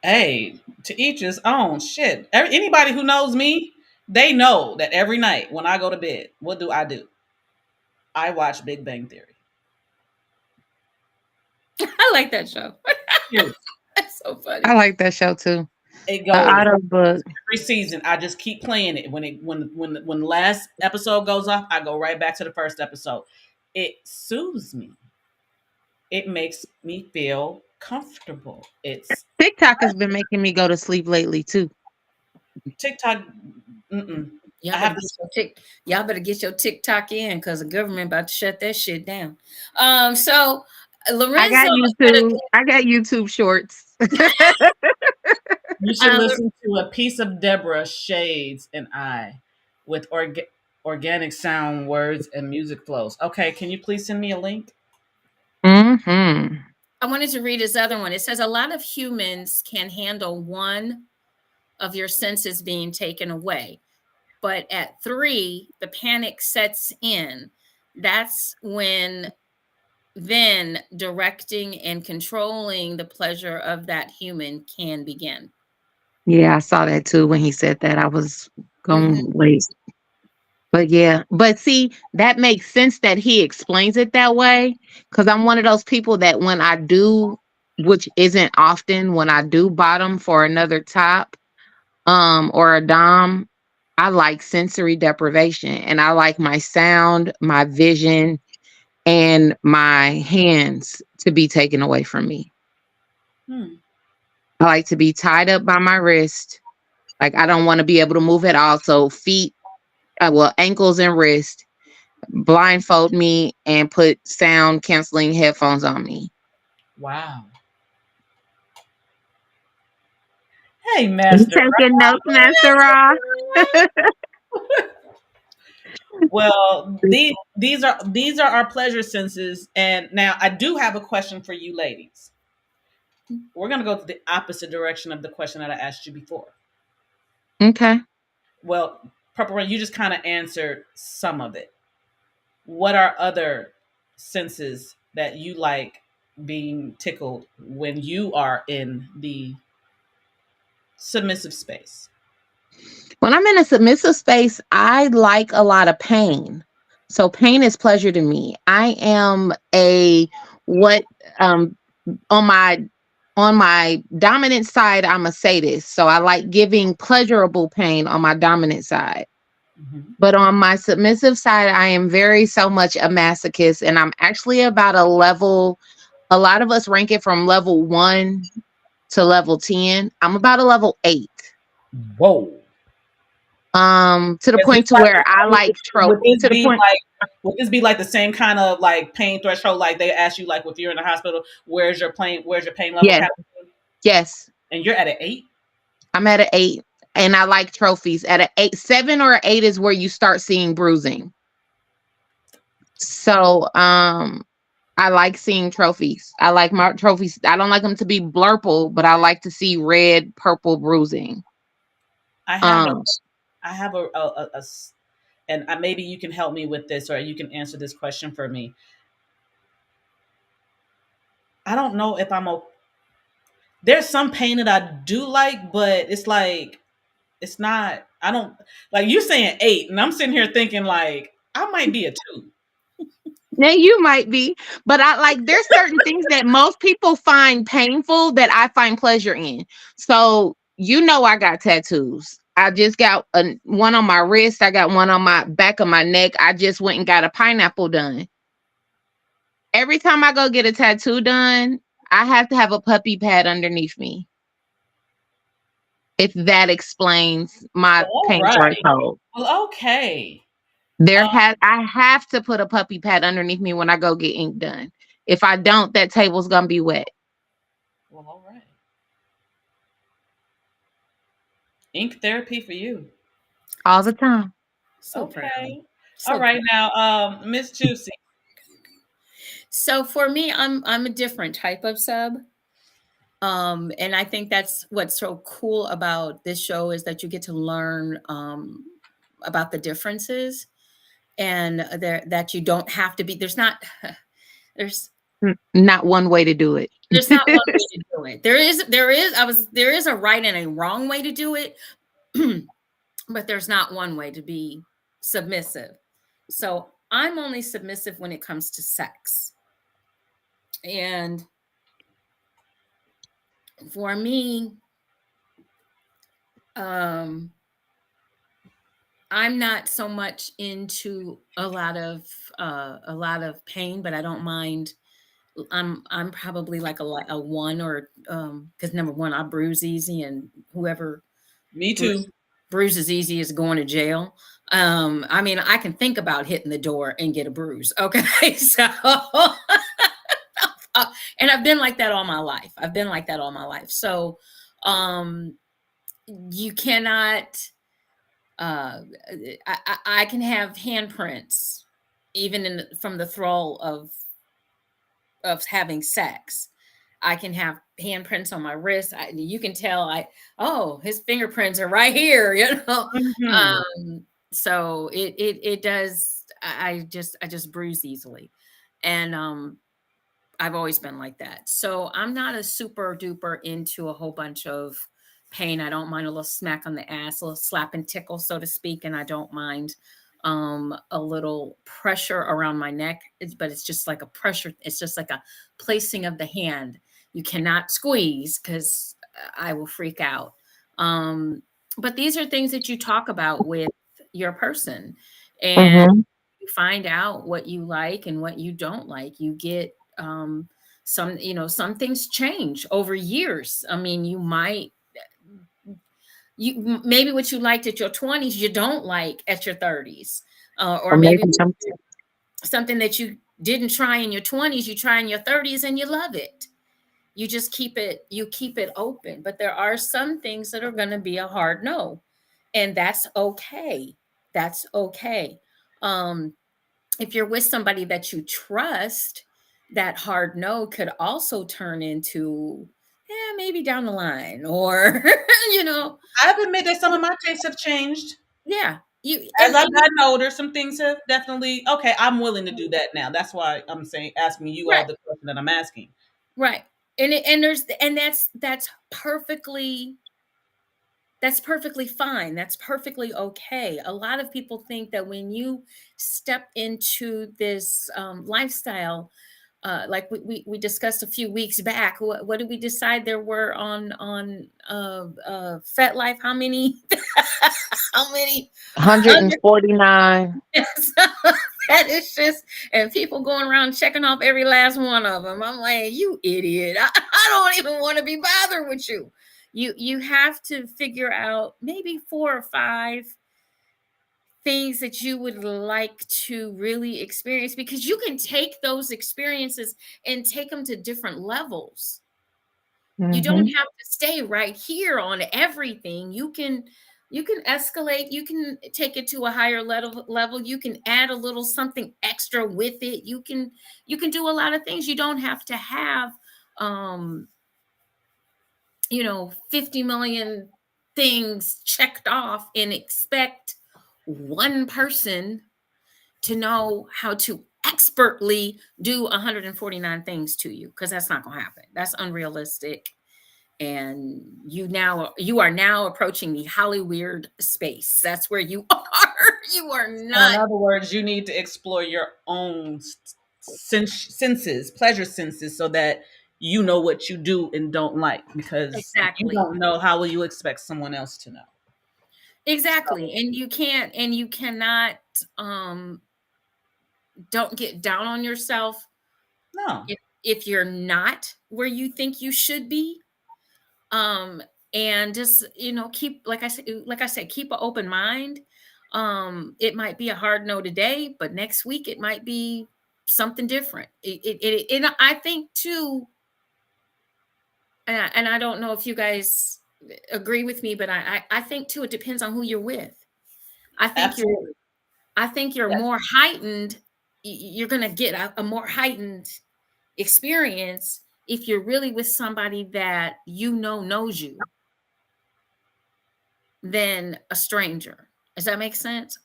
hey, to each his own. Shit. Anybody who knows me, they know that every night when I go to bed, what do? I watch Big Bang Theory. I like that show. Seriously. That's so I funny. like that show too. It The goes Auto Book. every season. I just keep playing it. When the last episode goes off, I go right back to the first episode. It soothes me. It makes me feel comfortable. It's TikTok has been making me go to sleep lately too. TikTok. Mm-mm. I Y'all better have to. get your y'all better get your TikTok in because the government about to shut that shit down. So I got Lorenzo had a YouTube. I got YouTube shorts. You should uh, listen to A Piece of Deborah Shades and I with organic sound, words, and music flows. Okay, can you please send me a link? Hmm. I wanted to read his other one. It says a lot of humans can handle one of your senses being taken away. But at 3, the panic sets in. That's when then directing and controlling the pleasure of that human can begin. Yeah, I saw that too when he said that. I was Mhm. going wait. But yeah, but see, that makes sense that he explains it that way. Cause I'm one of those people that when I do, which isn't often, when I do bottom for another top, or a dom, I like sensory deprivation and I like my sound, my vision, and my hands to be taken away from me. Hmm. I like to be tied up by my wrist. Like I don't want to be able to move at all. So feet, well, ankles and wrist, blindfold me and put sound canceling headphones on me. Wow. Hey, You Master taking Rob. notes, Master Ra? Well, these are our pleasure senses, and now I do have a question for you, ladies. We're gonna go to the opposite direction of the question that I asked you before. Okay. Well, Purple Rain, you just kind of answered some of it. What are other senses that you like being tickled when you are in the submissive space? When I'm in a submissive space, I like a lot of pain. So pain is pleasure to me. I am a what on my dominant side, I'm a sadist. So I like giving pleasurable pain on my dominant side. Mhm. But on my submissive side, I am very so much a masochist and I'm actually about a level, a lot of us rank it from level 1 to level 10. I'm about a level 8. Whoa. To the Is this point to like where I like trope would this to the be point. like would this be like the same kind of like pain threshold like they ask you like if you're in the hospital, where's your pain level Yes, kind of thing? yes. And you're at an 8? I'm at an 8 and I like trophies. At an 8, 7 or 8 is where you start seeing bruising. So I like seeing trophies. I like my trophies. I don't like them to be blurple, but I like to see red, purple bruising. I have a Um, I have and maybe you can help me with this or you can answer this question for me. I don't know if there's some pain that I do like, but it's like it's not I don't like you're saying 8 and I'm sitting here thinking like I might be a 2. Now you might be, but I like there's certain things that most people find painful that I find pleasure in. So you know I got tattoos. I just got one on my wrist. I got one on my back of my neck. I just went and got a pineapple done. Every time I go get a tattoo done, I have to have a puppy pad underneath me. If that explains my All pain right. threshold. Well, okay. There Um, has I have to put a puppy pad underneath me when I go get ink done. If I don't, that table's gonna be wet well, all right. Ink therapy for you. all the time. So proud. Okay. All So right proud. now, Miss JewCee. So for me, I'm a different type of sub. And I think that's what's so cool about this show is that you get to learn about the differences and there that you don't have to be there's Not one way to do it. there's not one way to do it. There is a right and a wrong way to do it, but there's not one way to be submissive. So I'm only submissive when it comes to sex. And for me, um, I'm not so much into a lot of pain, but I don't mind. I'm probably like a one or because number one, I bruise easy, and whoever Me bru- too. bruises easy is going to jail. I mean, I can think about hitting the door and get a bruise. Okay, so and I've been like that all my life. I've been like that all my life. So um, you cannot. I can have handprints even from the thrall of having sex. I can have handprints on my wrist. You can tell oh, his fingerprints are right here, you know. Mhm. Um, So it does. I just bruise easily, and I've always been like that. So I'm not a super duper into a whole bunch of pain. I don't mind a little smack on the ass, a little slap and tickle, so to speak, and I don't mind a little pressure around my neck. But it's just like a pressure. It's just like a placing of the hand. You cannot squeeze because I will freak out. Um, but these are things that you talk about with your person, and Mhm. you find out what you like and what you don't like. You get some things change over years. I mean, you maybe what you liked at your 20s you don't like at your 30s, or Or maybe maybe some something that you didn't try in your 20s you try in your 30s and you love it. You keep it open, but there are some things that are going to be a hard no, and that's okay. That's okay. um if you're with somebody that you trust, that hard no could also turn into, yeah, maybe down the line, or you know, I have admit that some of my tastes have changed. yeah, you As I've and gotten older, some things have definitely okay, I'm willing to do that now. That's why I'm saying asking you all right, the question that I'm asking. right, and that's perfectly fine. That's perfectly okay. A lot of people think that when you step into this lifestyle, like we discussed a few weeks back, what did we decide there were on Fet Life? How many? How many? 149. Yes. That is just, and people going around checking off every last one of them. I'm like, you idiot. I don't even want to be bothered with you. You have to figure out maybe 4 or 5 things that you would like to really experience, because you can take those experiences and take them to different levels. You don't Mhm. have to stay right here on everything. You can escalate, you can take it to a higher level, you can add a little something extra with it. You can do a lot of things. You don't have to have um 50 million things checked off and expect one person to know how to expertly do 149 things to you, because that's not going to happen. That's unrealistic. And you are now approaching the Hollywood space. That's where you are. You are So in not. other words, you need to explore your own senses, pleasure senses, so that you know what you do and don't like. Because if you Exactly. don't know, how will you expect someone else to know? Exactly. So And you cannot, um don't get down on yourself no, if you're not where you think you should be. um and just keep, like I said, keep an open mind. It might be a hard no today, but next week it might be something different. And I think too, and I don't know if you guys agree with me, but I think too it depends on who you're with. I think you're absolutely. I think you're Yes. more heightened. You're gonna get a more heightened experience if you're really with somebody that knows you, than a stranger. Does that make sense?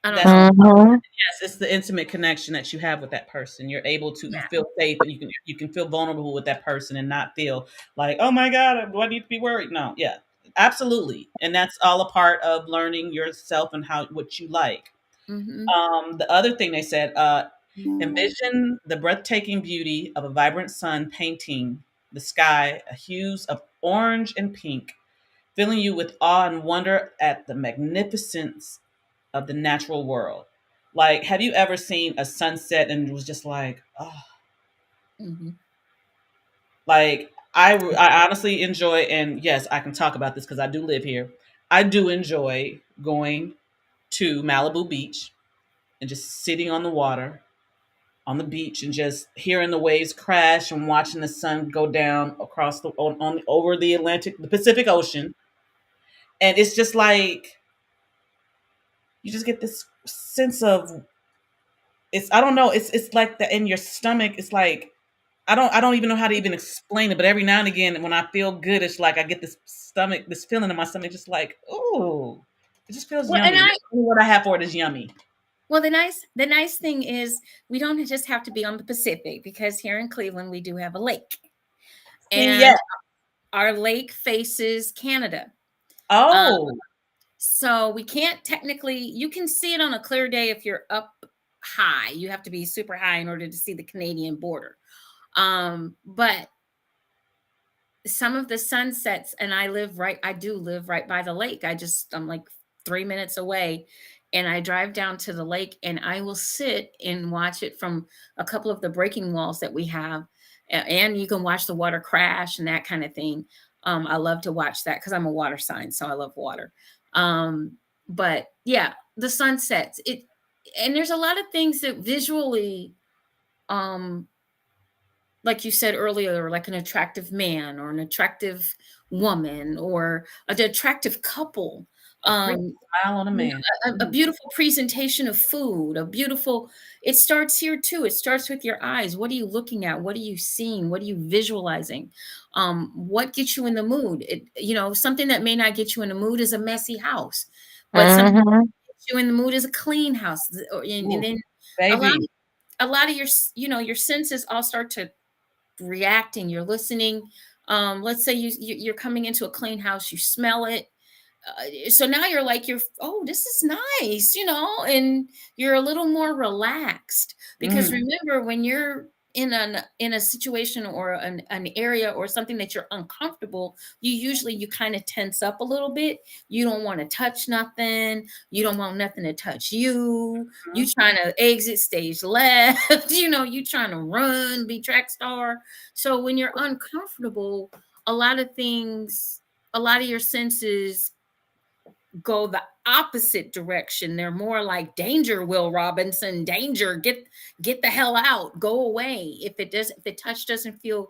I don't That's know. Mhm. yes, it's the intimate connection that you have with that person. You're able to you Yeah. feel safe and you can feel vulnerable with that person and not feel like, oh my God, do I need to be worried? No, yeah. Absolutely. And that's all a part of learning yourself and how what you like. Mhm. The other thing they said, envision the breathtaking beauty of a vibrant sun painting the sky a hues of orange and pink, filling you with awe and wonder at the magnificence of the natural world. Like, have you ever seen a sunset and it was just like, oh, Mhm. like I honestly enjoy, and yes, I can talk about this because I do live here. I do enjoy going to Malibu Beach and just sitting on the water on the beach and just hearing the waves crash and watching the sun go down across on over the Pacific Ocean. And it's just like you just get this sense of it's I don't know, it's like the in your stomach, it's like I don't even know how to even explain it, but every now and again when I feel good, it's like I get this feeling in my stomach just like, ooh. It just feels Well, and yummy. What I have for it is yummy. well, the nice thing is we don't just have to be on the Pacific, because here in Cleveland we do have a lake, See, yeah. and our lake faces Canada. Um, Oh, so we can't technically, you can see it on a clear day if you're up high. You have to be super high in order to see the Canadian border. But some of the sunsets, and I do live right by the lake. I'm like 3 minutes away, and I drive down to the lake, and I will sit and watch it from a couple of the breaking walls that we have. And you can watch the water crash and that kind of thing. I love to watch that because I'm a water sign, so I love water. um but yeah, the sunsets, it and there's a lot of things that visually, um like you said earlier, like an attractive man or an attractive woman or an attractive couple. a pretty Um, smile on a you man. know, a beautiful presentation of food, it starts here too. It starts with your eyes. What are you looking at? What are you seeing? What are you visualizing? What gets you in the mood? Something that may not get you in the mood is a messy house, but something that Mm-hmm. gets you in the mood is a clean house. And Ooh, then a lot, baby. a lot of your senses all start to reacting. You're listening. Let's say you're coming into a clean house, you smell it. So now oh, this is nice, and you're a little more relaxed, because Mm-hmm. remember, when you're in a situation or an area or something that you're uncomfortable, you kind of tense up a little bit. You don't want to touch nothing. You don't want nothing to touch you. You trying to exit stage left. You trying to run, be track star. So when you're uncomfortable, a lot of things, a lot of your senses go the opposite direction. They're more like, danger, Will Robinson, danger, get the hell out, go away. If the touch doesn't feel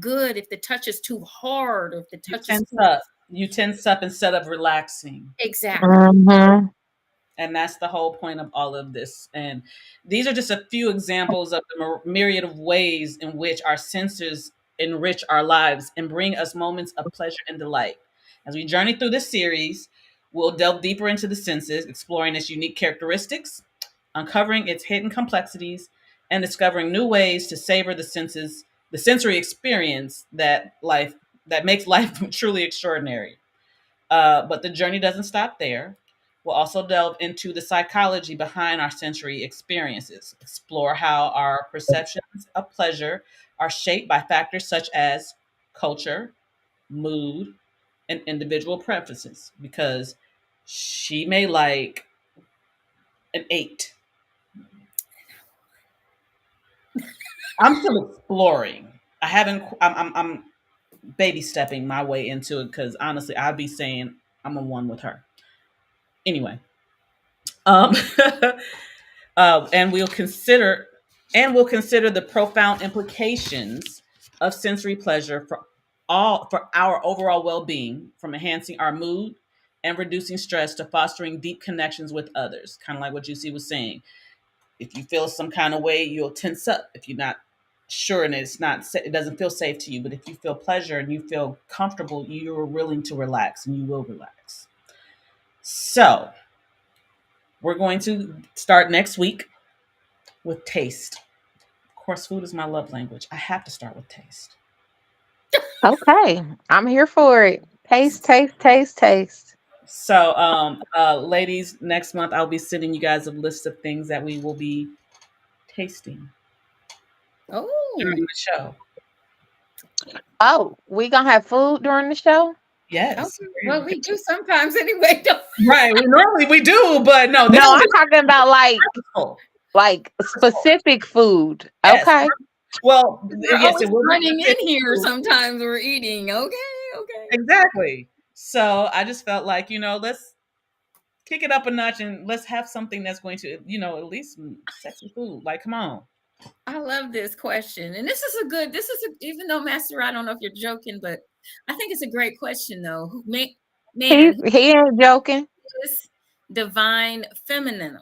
good, if the touch is too hard, or if the You touch is tense too up. You tense up instead of relaxing. exactly. Mm-hmm. And that's the whole point of all of this. And these are just a few examples of the myriad of ways in which our senses enrich our lives and bring us moments of pleasure and delight. As we journey through this series, we'll delve deeper into the senses, exploring its unique characteristics, uncovering its hidden complexities, and discovering new ways to savor the sensory experience that makes life truly extraordinary. But the journey doesn't stop there. We'll also delve into the psychology behind our sensory experiences, explore how our perceptions of pleasure are shaped by factors such as culture, mood, and individual preferences. Because she may like an 8. I'm still exploring. I haven't. I'm baby stepping my way into it because honestly, I'd be saying I'm a 1 with her. Anyway, um, and we'll consider the profound implications of sensory pleasure for our overall well-being, from enhancing our mood and reducing stress to fostering deep connections with others. Kind of like what JewCee was saying. If you feel some kind of way, you'll tense up if you're not sure and it doesn't feel safe to you. But if you feel pleasure and you feel comfortable, you're willing to relax and you will relax. So we're going to start next week with taste. Of course, food is my love language. I have to start with taste. Okay, I'm here for it. Taste, taste, taste, taste. So, ladies, next month I'll be sending you guys a list of things that we will be tasting during Oh, the show. Oh, we gonna have food during the show? Yes. okay. Well, we do sometimes anyway. Don't. Right. Normally we do, but no, this No, will be I'm talking about purposeful. like Purposeful. specific food. Yes. Okay. Well, We're yes, always it will be running in specific here. food. Sometimes we're eating. Okay, okay. Exactly. So I just felt like, let's kick it up a notch and let's have something that's going to, at least some sexy food. Like, come on. I love this question. And even though Master, I don't know if you're joking, but I think it's a great question though. Man, who He ain't joking. is divine feminine,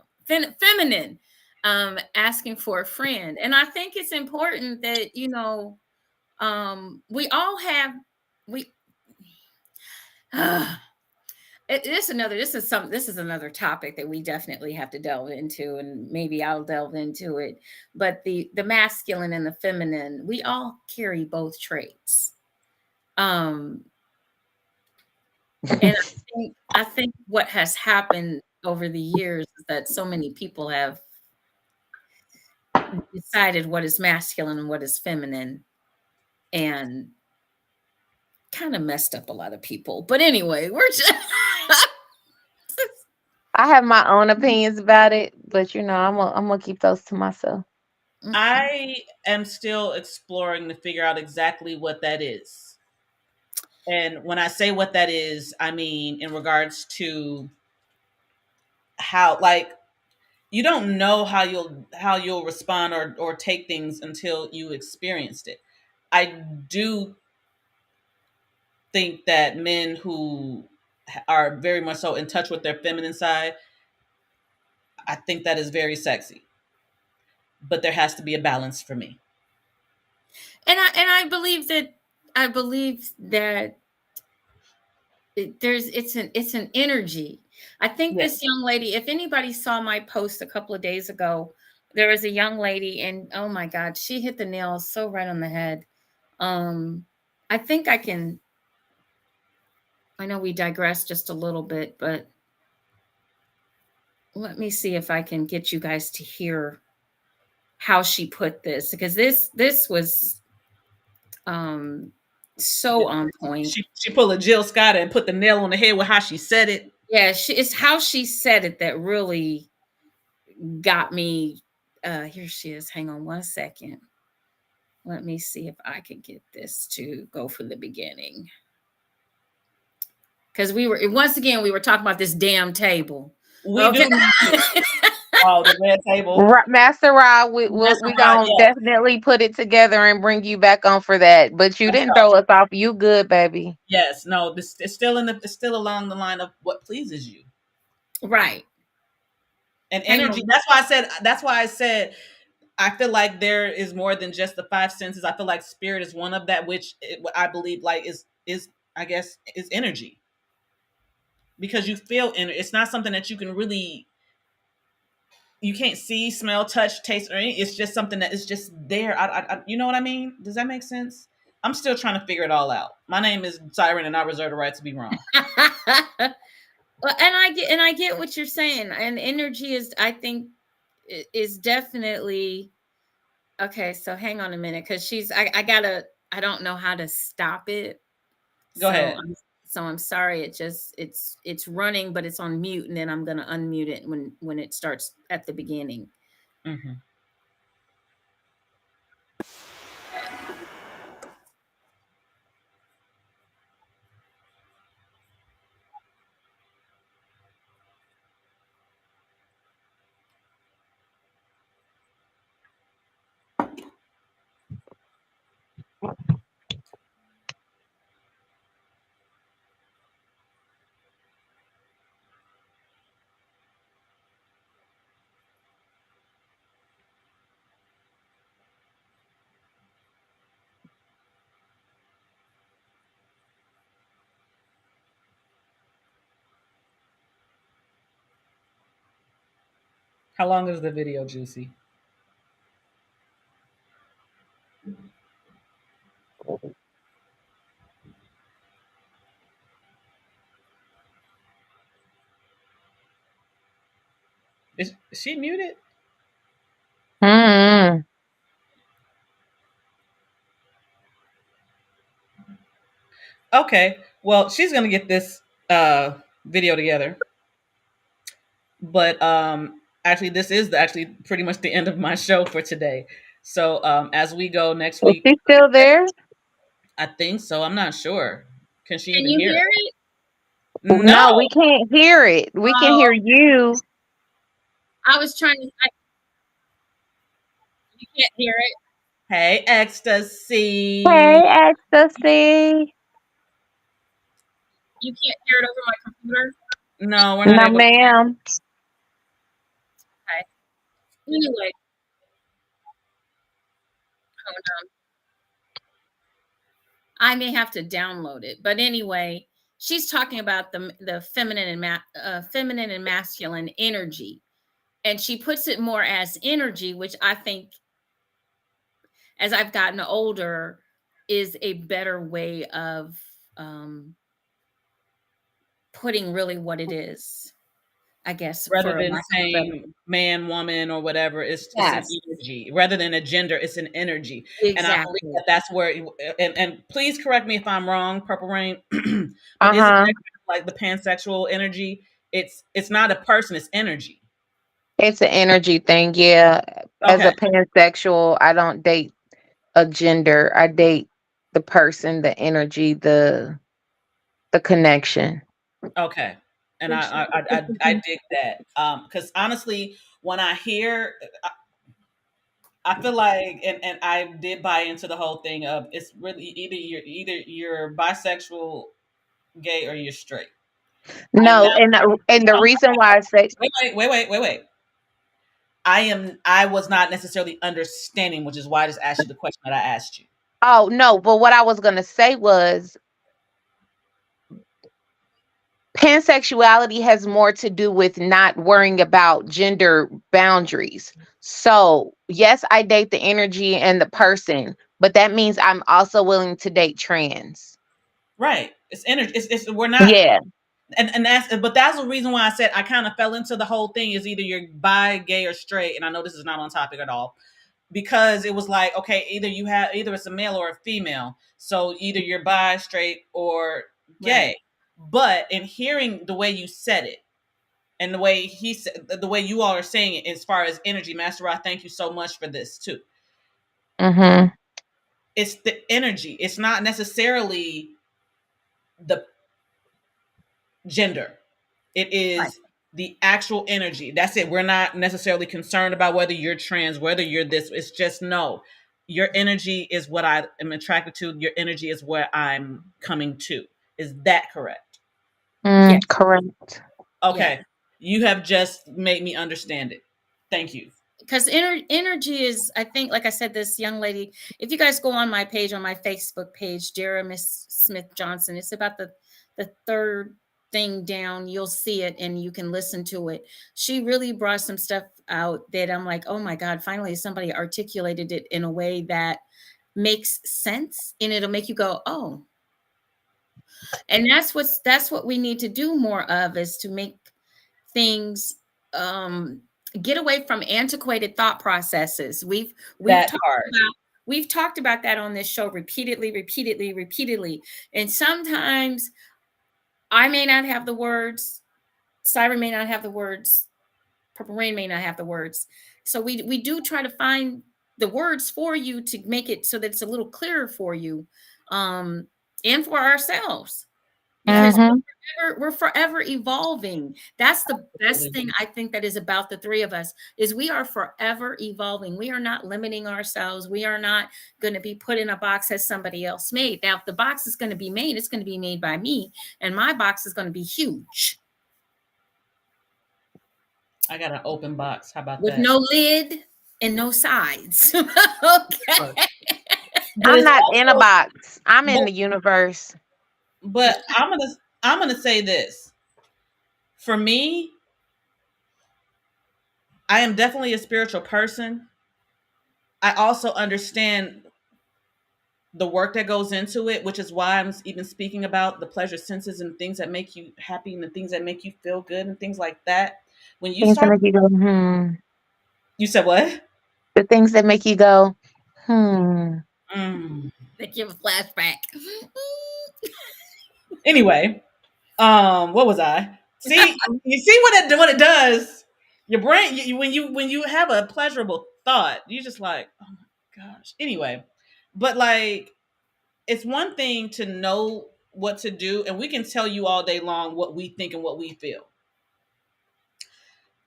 asking for a friend. And I think it's important that, we all have, we, this is another topic that we definitely have to delve into, and maybe I'll delve into it. But the masculine and the feminine, we all carry both traits. Um, and I think what has happened over the years is that so many people have decided what is masculine and what is feminine, and kind of messed up a lot of people. But anyway, we're just I have my own opinions about it, but I'm gonna keep those to myself. okay. I am still exploring to figure out exactly what that is. And when I say what that is, I mean in regards to how, like, you don't know how you'll respond or take things until you experienced it. I do think that men who are very much so in touch with their feminine side, I think that is very sexy. But there has to be a balance for me. And I believe that it's an energy. I think Yeah. this young lady, if anybody saw my post a couple of days ago, there was a young lady, and oh my God, she hit the nail so right on the head. Um, I think I can. I know we digress just a little bit, but let me see if I can get you guys to hear how she put this, because this was um so on point. She pulled a Jill Scott and put the nail on the head with how she said it. Yeah, it's how she said it that really got me. Here she is. Hang on one second. Let me see if I can get this to go from the beginning. Because once again we were talking about this damn table. We Okay. do need to. Oh, the red table. Master Rod, we Restaurant, gonna yes. definitely put it together and bring you back on for that. But you For didn't sure. throw us off. You good, baby. Yes. No, this it's still it's still along the line of what pleases you. Right. And Hang energy. on. That's why I said I feel like there is more than just the five senses. I feel like spirit is one of that, which I believe like is I guess is energy, because you feel energy. It's not something that you can really, you can't see, smell, touch, taste, or anything. It's just something that is just there. You know what I mean? Does that make sense? I'm still trying to figure it all out. My name is Siren, and I reserve the right to be wrong. Well, and I get what you're saying. And energy is, I think, is definitely okay. So hang on a minute, because I don't know how to stop it. Go So ahead. I'm sorry. It's running, but it's on mute, and then I'm gonna unmute it when it starts at the beginning. Hmm. How long is the video, JewCee? Is she muted? Mm. Okay. Well, she's gonna get this uh video together. But actually this is actually pretty much the end of my show for today. So as we go next Is week, she still there? I think so. I'm not sure. Can she Can even you hear hear us? it? No. No, we can't hear it. We can hear Oh, you. I was trying to. You can't hear it. Hey, Hey, ecstasy. ecstasy. You can't hear it over my computer. No, we're not No, able. ma'am. Okay. Anyway, hold on. I may have to download it, but anyway. she's talking about the feminine and masculine energy, and she puts it more as energy, which I think, as I've gotten older, is a better way of putting really what it is, I guess, Rather for a than lack of a better. saying man, woman, or whatever, it's an Yes, energy. Rather than a gender, it's an energy. And I believe exactly. that that's where. And please correct me if I'm wrong, Purple Rain. But isn't Uh-huh. that kind of like the pansexual energy? It's not a person; it's energy. It's an energy thing, yeah. As Okay, a pansexual, I don't date a gender. I date the person, the energy, the connection. okay. And For sure. I dig that. Because honestly, when I hear, I feel like, and I did buy into the whole thing of it's really either you're bisexual, gay, or you're straight. I am No, now. and the reason why I say, Wait. I was not necessarily understanding, which is why I just asked you the question that I asked you. oh no, but what I was gonna say was pansexuality has more to do with not worrying about gender boundaries. So yes, I date the energy and the person, but that means I'm also willing to date trans. Right. It's energy. It's we're not, Yeah. and that's the reason why I said I kind of fell into the whole thing is either you're bi, gay, or straight. And I know this is not on topic at all, because it was like, okay, either it's a male or a female. So either you're bi, straight, or Right. gay. But in hearing the way you said it, and the way he said, the way you all are saying it, as far as energy, Master Rod, thank you so much for this too. Mhm. It's the energy. It's not necessarily the gender. It Right. is the actual energy. That's it. We're not necessarily concerned about whether you're trans, whether you're this. It's just no. Your energy is what I am attracted to. Your energy is where I'm coming to. Is that correct? Yes. Correct. Yes. Okay. You have just made me understand it. Thank you. Because energy is, I think, like I said, this young lady, if you guys go on my page, on my Facebook page, Dara Miss Smith Johnson, it's about the third thing down. You'll see it and you can listen to it. She really brought some stuff out that I'm like, oh my God, finally somebody articulated it in a way that makes sense, and it'll make you go, oh. And that's what we need to do more of, is to make things, um get away from antiquated thought processes. We've That talked part. about we've talked about that on this show repeatedly, and sometimes I may not have the words, Siren may not have the words, Purple Rain may not have the words, so we do try to find the words for you to make it so that it's a little clearer for you, um and for ourselves, because Mhm. we're forever evolving. That's the best Absolutely. thing I think that is about the three of us, is we are forever evolving. We are not limiting ourselves. We are not going to be put in a box as somebody else made. Now, if the box is going to be made, it's going to be made by me, and my box is going to be huge I got an open box. How about with that? no lid and no sides. But Okay. I'm it's not in a also, box. I'm in but the universe. but I'm gonna say this. For me, I am definitely a spiritual person. I also understand the work that goes into it, which is why I'm even speaking about the pleasure senses and things that make you happy and the things that make you feel good and things like that. When you Things that start, make you go, hmm. you said what? The things that make you go, hmm. Mm. They give a flashback. Anyway, what was I? See, you see what it does. Your brain, when you have a pleasurable thought, you just like, oh my gosh. Anyway, but like, it's one thing to know what to do, and we can tell you all day long what we think and what we feel.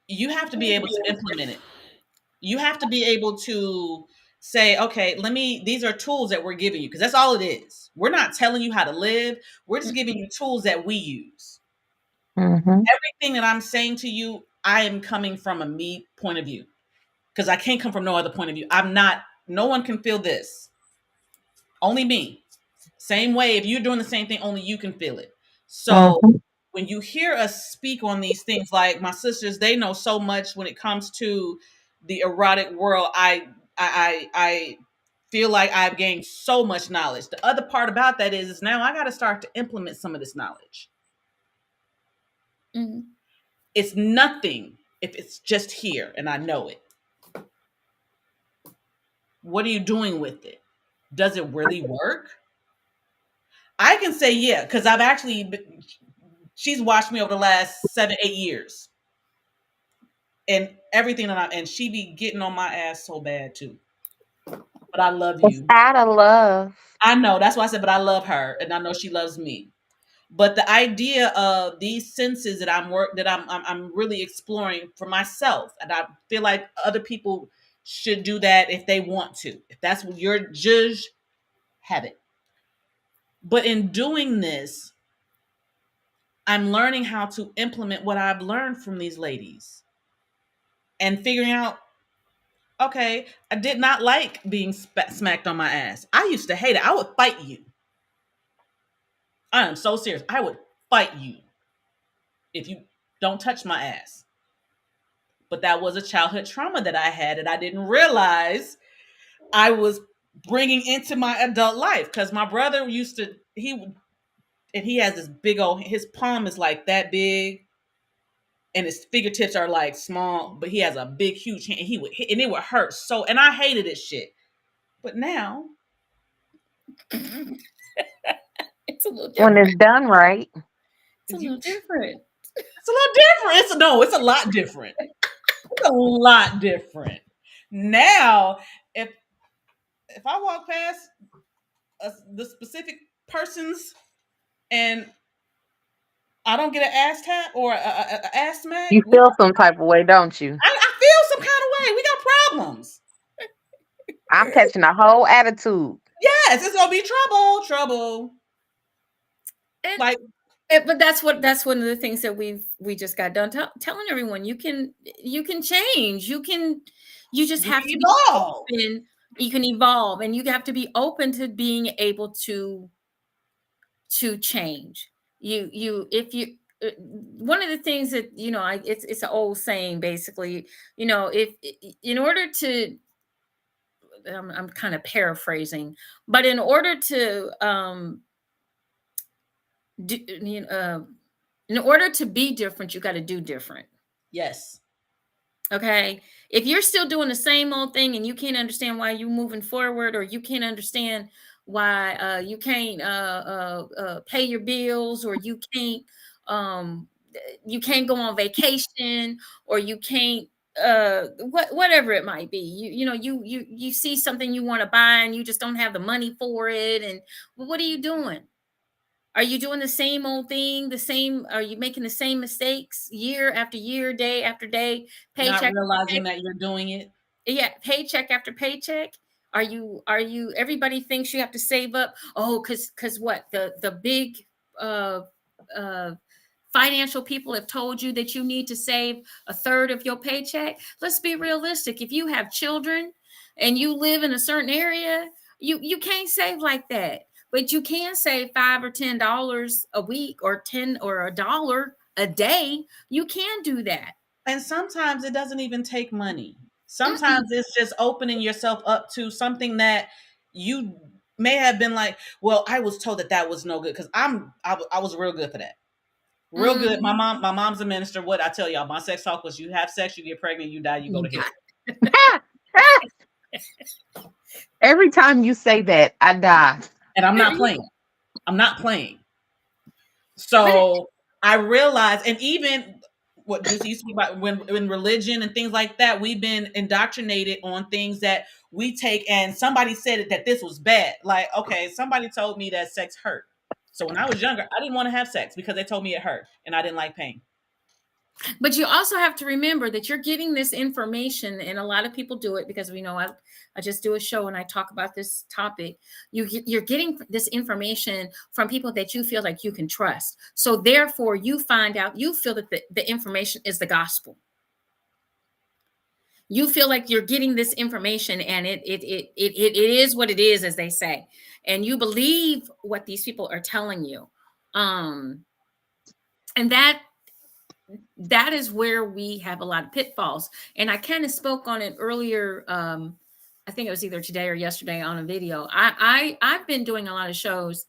You have to be able to implement it. You have to be able to say, okay, these are tools that we're giving you, because that's all it is. We're not telling you how to live. We're just giving you tools that we use. Mhm. Everything that I'm saying to you, I am coming from a me point of view, because I can't come from no other point of view. I'm not, no one can feel this. Only me. Same way, if you're doing the same thing, only you can feel it. So when you hear us speak on these things, like my sisters, they know so much when it comes to the erotic world. I feel like I've gained so much knowledge. The other part about that is now I got to start to implement some of this knowledge. Mhm. It's nothing if it's just here and I know it. What are you doing with it? Does it really work? I can say yeah, because I've actually she's watched me over the last 7, 8 years, and everything and she be getting on my ass so bad too. But I love It's you. out of love. I know that's why I said, but I love her, and I know she loves me. But the idea of these senses that I'm really exploring for myself, and I feel like other people should do that if they want to. If that's what your judge, have it. But in doing this, I'm learning how to implement what I've learned from these ladies and figuring out, okay, I did not like being smacked on my ass. I used to hate it. I would fight you. I am so serious. I would fight you if you don't touch my ass. But that was a childhood trauma that I had, and I didn't realize I was bringing into my adult life, because my brother used to, he has this big old, his palm is like that big and his fingertips are like small, but he has a big, huge hand. And he would hit, and it would hurt so. And I hated it shit. But now It's a little When different. it's done right. It's a you, little different. it's a little different. It's a lot different. It's a lot different. Now, if I walk past the specific persons and I don't get an ass tap or a ass smack, You feel some type of way, don't you? I feel some kind of way. We got problems. I'm catching a whole attitude. Yes, it's gonna be trouble, trouble. And Like but that's one of the things that we just got done telling everyone. You can change. You just we have to be evolve. open. You can evolve, and you have to be open to being able to change. You if you one of the things that it's an old saying basically. If in order to I'm kind of paraphrasing, but in order to do, in order to be different, you got to do different. Yes. Okay. If you're still doing the same old thing and you can't understand why you're moving forward, or you can't understand why you can't pay your bills, or um, you can't go on vacation, or you can't whatever it might be, you see something you want to buy and you just don't have the money for it, and what are you doing? Are you doing the same old thing? Are you making the same mistakes year after year, day after day, Not paycheck after realizing that you're doing it. yeah, paycheck after paycheck? Are you everybody thinks you have to save up? Oh, cuz what? The big uh uh financial people have told you that you need to save a third of your paycheck. Let's be realistic. If you have children and you live in a certain area, you can't save like that. But you can save $5 or $10 a week, or 10 or $1 a day. You can do that. And sometimes it doesn't even take money. Mm-mm. Sometimes it's just opening yourself up to something that you may have been like, well, I was told that that was no good, because I was real good for that. Real good. Mm. My mom's a minister. What I tell y'all, my sex talk was: you have sex, you get pregnant, you die, you go You to hell. got Every time you say that, I die. And I'm not it. playing. I'm not playing. But it, So I realized, and even what JewCee speak about, when religion and things like that, we've been indoctrinated on things that we take. And somebody said it, that this was bad. Like, okay, somebody told me that sex hurt. So when I was younger, I didn't want to have sex because they told me it hurt, and I didn't like pain. but you also have to remember that you're getting this information, and a lot of people do it because we know I just do a show and I talk about this topic. You're getting this information from people that you feel like you can trust. So therefore, you feel that the information is the gospel. You feel like you're getting this information, and it is what it is, as they say, and you believe what these people are telling you. And that is where we have a lot of pitfalls. And I kind of spoke on it earlier. I think it was either today or yesterday on a video. I've been doing a lot of shows,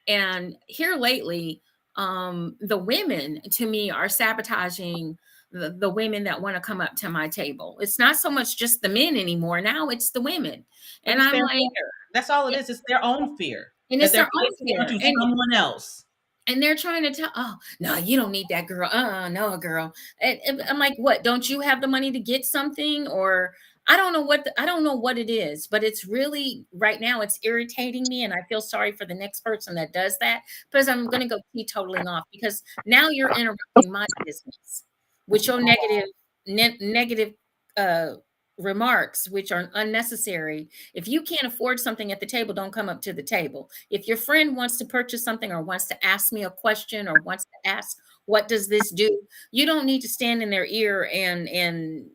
and here lately, the women to me are sabotaging the women that want to come up to my table. It's not so much just the men anymore. Now it's the women. But And it's I'm their like, fear. That's all it is. It's their own fear and that it's they're their own placing fear. onto someone else. And they're trying to tell, oh no, you don't need that girl. No, girl. And I'm like, what? Don't you have the money to get something? Or I don't know what it is, but it's really right now it's irritating me, and I feel sorry for the next person that does that, because I'm going to go teetotaling off, because now you're interrupting my business with your negative uh remarks, which are unnecessary. If you can't afford something at the table, don't come up to the table. If your friend wants to purchase something, or wants to ask me a question, or wants to ask, what does this do? You don't need to stand in their ear and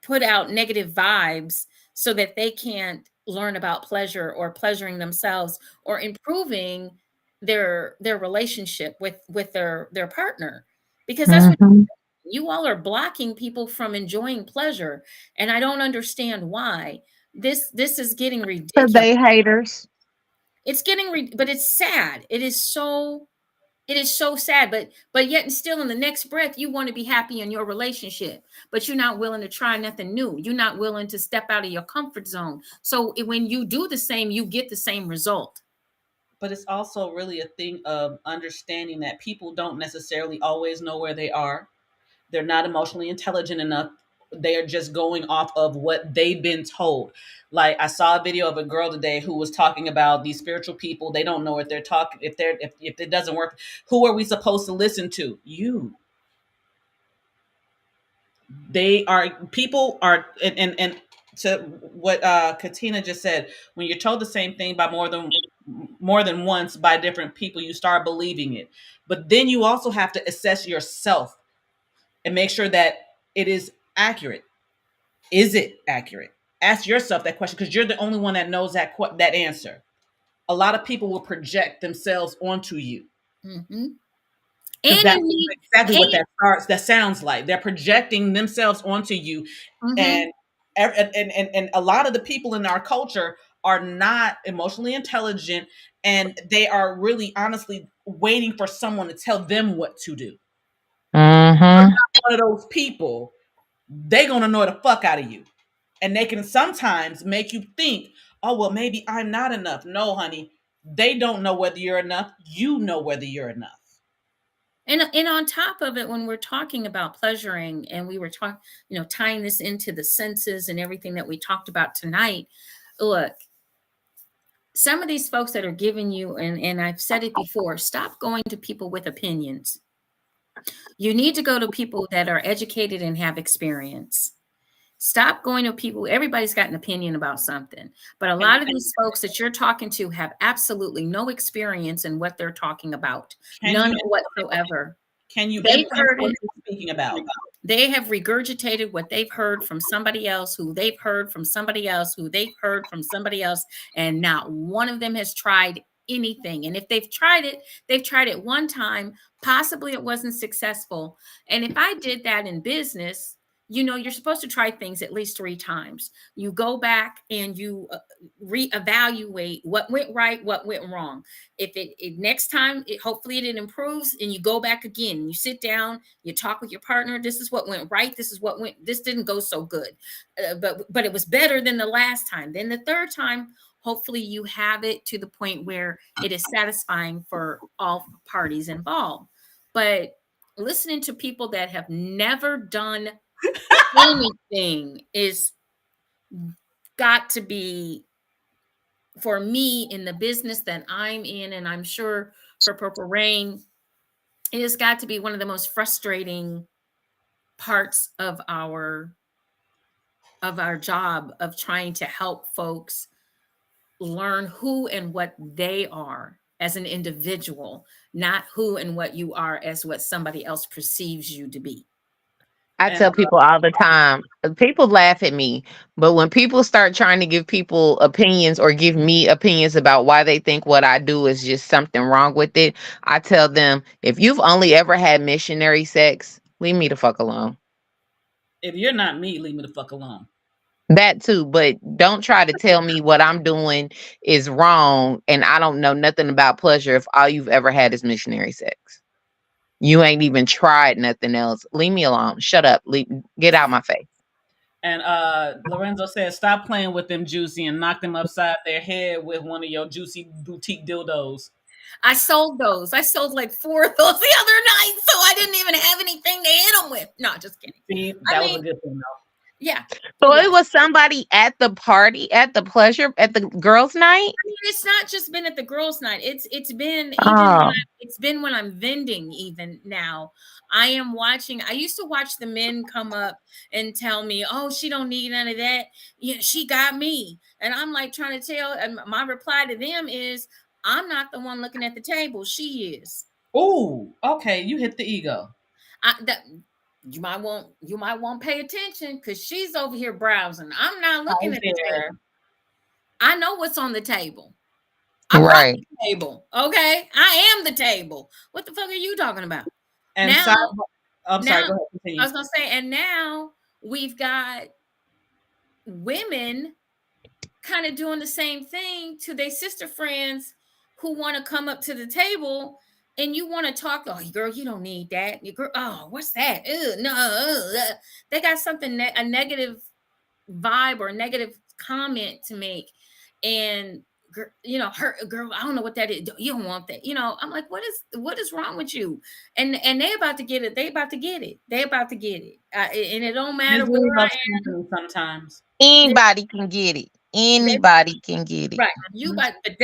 put out negative vibes so that they can't learn about pleasure, or pleasuring themselves, or improving their relationship with their partner, because that's what Mhm. you all are blocking people from enjoying pleasure. And I don't understand why. This is getting Cause ridiculous. they haters. It's getting but it's sad. It is so sad, but yet and still in the next breath you want to be happy in your relationship, but you're not willing to try nothing new. You're not willing to step out of your comfort zone. So when you do the same, you get the same result. But it's also really a thing of understanding that people don't necessarily always know where they are. They're not emotionally intelligent enough. They are just going off of what they've been told. Like I saw a video of a girl today who was talking about these spiritual people. They don't know what they're talking. If it doesn't work, who are we supposed to listen to? You. They are people are and to what Katina just said, when you're told the same thing by more than once by different people, you start believing it. But then you also have to assess yourself and make sure that it is accurate. Is it accurate? Ask yourself that question, because you're the only one that knows that answer. A lot of people will project themselves onto you, Hmm. because And that's you need exactly and what that sounds like. They're projecting themselves onto you, hmm and and a lot of the people in our culture are not emotionally intelligent, and they are really honestly waiting for someone to tell them what to do. Mhm. One of those people, they gonna know the fuck out of you, and they can sometimes make you think, oh well, maybe I'm not enough. No, honey, they don't know whether you're enough. You know whether you're enough. and on top of it, when we're talking about pleasuring, and we were talking, tying this into the senses and everything that we talked about tonight. Look, some of these folks that are giving you, and I've said it before, stop going to people with opinions. You need to go to people that are educated and have experience. Stop going to people. Everybody's got an opinion about something, but a Can lot of these folks that you're talking to have absolutely no experience in what they're talking about. can None you whatsoever. can you They've implement heard what it. you're speaking about? They have regurgitated what they've heard from somebody else, who they've heard from somebody else, who they've heard from somebody else, and not one of them has tried anything. And if they've tried it one time, possibly it wasn't successful. And if I did that in business, you're supposed to try things at least 3 times. You go back and you reevaluate what went right, what went wrong. If it next time, hopefully it improves, and you go back again. You sit down, you talk with your partner. This is what went right. This didn't go so good, but it was better than the last time. Then the third time, hopefully you have it to the point where it is satisfying for all parties involved. But listening to people that have never done anything is got to be, for me, in the business that I'm in, and I'm sure for Purple Rain, it has got to be one of the most frustrating parts of our job, of trying to help folks learn who and what they are as an individual, not who and what you are as what somebody else perceives you to be. I And tell people all the time, people laugh at me, but when people start trying to give people opinions or give me opinions about why they think what I do is just something wrong with it, I tell them, if you've only ever had missionary sex, leave me the fuck alone. if you're not me, leave me the fuck alone. That too, but don't try to tell me what I'm doing is wrong and I don't know nothing about pleasure if all you've ever had is missionary sex. You ain't even tried nothing else. Leave me alone. Shut up. Get out my face. And Lorenzo says, stop playing with them JewCee and knock them upside their head with one of your JewCee boutique dildos. I sold those. I sold like 4 of those the other night, so I didn't even have anything to hit them with. No, just kidding. See, I that was mean, a good thing though. yeah. So Yeah. it was somebody at the party, at the pleasure, at the girls' night? I mean, it's not just been at the girls' night. It's been even Oh, it's been when I'm vending even now. I am watching. I used to watch the men come up and tell me, "Oh, she don't need none of that. Yeah, she got me." And I'm like trying to tell, and my reply to them is, "I'm not the one looking at the table. She is." Ooh, okay, you hit the ego. That you might want to pay attention because she's over here browsing. I'm not Hi looking at the there. table. I know what's on the table. I brought right. the table. Okay. I am the table. What the fuck are you talking about? And Now, I'm sorry, now go ahead, I continue. was gonna say, and now we've got women kind of doing the same thing to their sister friends who want to come up to the table and you want to talk. Oh, girl, you don't need that. You girl, oh, what's that? Ew, no, they got something a negative vibe or negative comment to make, and her girl, I don't know what that is. You don't want that. I'm like, what is wrong with you? And they about to get it. They about to get it. They about to get it. And it don't matter where Misery I loves am. company sometimes. Anybody can get it. They, Anybody can get it. right. You Mhm. about, but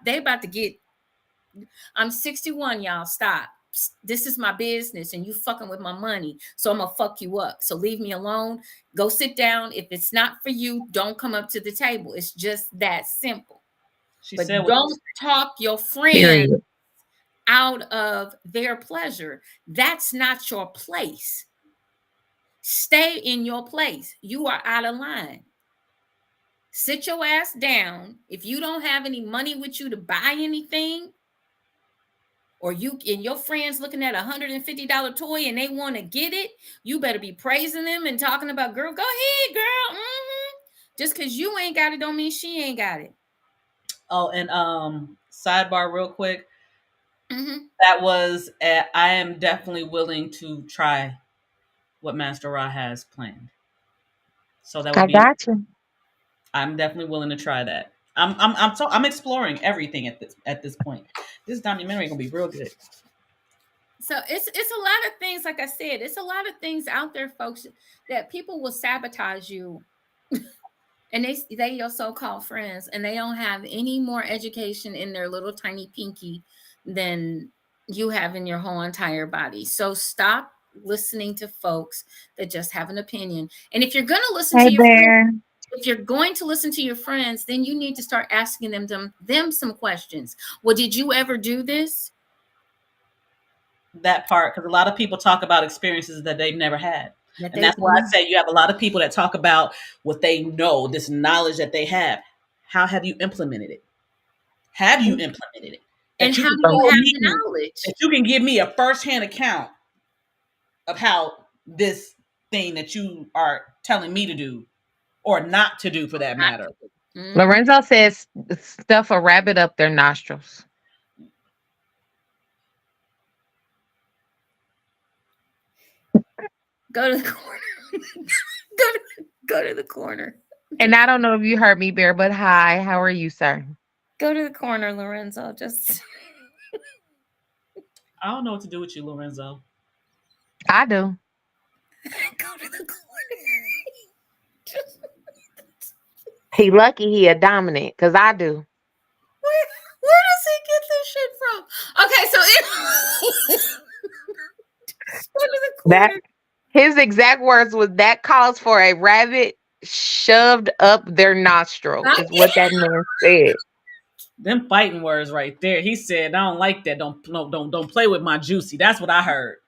they about to get. I'm 61, y'all. Stop. This is my business, and you fucking with my money, so I'm gonna fuck you up. So leave me alone. Go sit down. If it's not for you, don't come up to the table. It's just that simple. She But said what she don't talk your friend Period. out of their pleasure. That's not your place. Stay in your place. You are out of line. Sit your ass down. If you don't have any money with you to buy anything, or you and your friends looking at $150 toy and they want to get it, you better be praising them and talking about, girl, go ahead, girl. Just because you ain't got it don't mean she ain't got it. Oh, and sidebar real quick. Mm-hmm. That was I am definitely willing to try what Master Ra has planned. So that would I be got you. I'm definitely willing to try that. I'm exploring everything at this point. This documentary gonna be real good. So it's a lot of things, like I said, it's a lot of things out there, folks, that people will sabotage you. And they your so-called friends, and they don't have any more education in their little tiny pinky than you have in your whole entire body. So stop listening to folks that just have an opinion. And if you're going to listen Hey, to your friends, Bear. if you're going to listen to your friends, then you need to start asking them some questions. Well, did you ever do this? That part, because a lot of people talk about experiences that they've never had. That And they that's why I say you have a lot of people that talk about what they know, this knowledge that they have. How have you implemented it? Have you implemented it? and That you how can do you tell have me, the knowledge? that you can give me a firsthand account of how this thing that you are telling me to do or not to do for that matter. Mm-hmm. Lorenzo says stuff a rabbit up their nostrils. Go to the corner. go to go to the corner. And I don't know if you heard me, Bear, but hi, how are you, sir? Go to the corner, Lorenzo. Just I don't know what to do with you, Lorenzo. I do. go to the corner. Just, He lucky he a dominant, because I do. where does he get this shit from? Okay, so go to the That corner. his exact words was that calls for a rabbit shoved up their nostril, I is what that man said. Them fighting words right there. He said, "I don't like that. Don't play with my JewCee." That's what I heard.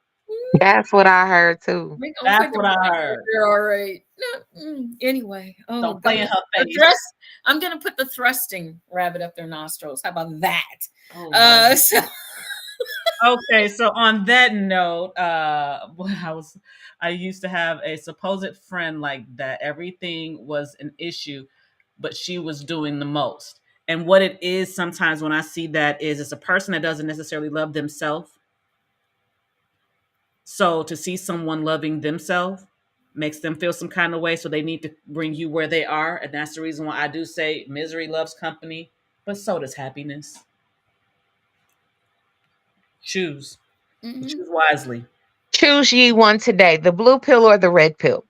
That's what I heard too. We gonna That's put the what I pressure heard. there, all right. No, anyway, oh Don't play god, in her the face. thrust. I'm gonna put the thrusting rabbit up their nostrils. How about that? Oh Lord. So Okay, so on that note, I used to have a supposed friend like that. Everything was an issue, but she was doing the most. And what it is sometimes when I see that is it's a person that doesn't necessarily love themselves. So to see someone loving themselves makes them feel some kind of way. So they need to bring you where they are. And that's the reason why I do say misery loves company, but so does happiness. Choose. mhm. Choose wisely. Choose ye one today, the blue pill or the red pill.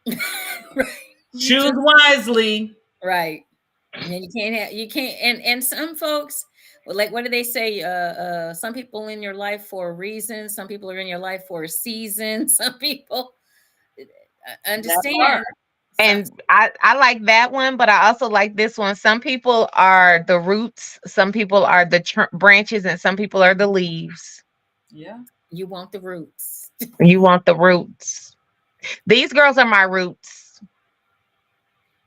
Right. You Choose just wisely. right. And then you can't and some folks well, like what do they say? Some people in your life for a reason, some people are in your life for a season, some people That part. understand. Some And I like that one, but I also like this one. Some people are the roots, some people are the branches, and some people are the leaves. Yeah. you want the roots. You want the roots. These girls are my roots.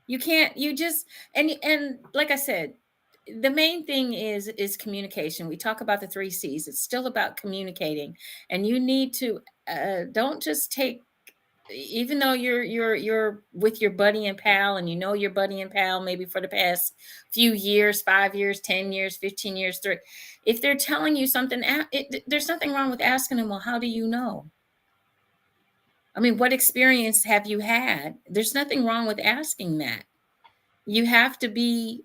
You can't you just and like I said, the main thing is communication. We talk about the 3 C's. It's still about communicating. And you need to don't just take even though you're with your buddy and pal and you know your buddy and pal maybe for the past few years, 5 years, 10 years, 15 years, if they're telling you something, there's nothing wrong with asking them, well, how do you know? I mean, what experience have you had? There's nothing wrong with asking that. You have to be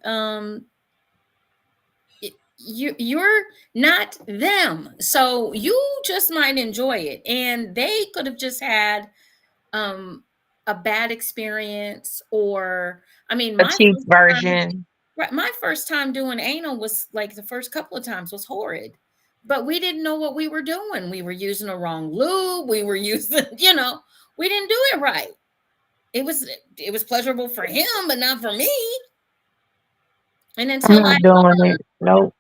you're not them, so you just might enjoy it, and they could have just had um a bad experience. Or I mean, A cheap version. my first time doing anal was like the first couple of times was horrid, but we didn't know what we were doing. We were using the wrong lube, we were using we didn't do it right. It was pleasurable for him but not for me. And I'm not doing it. Nope.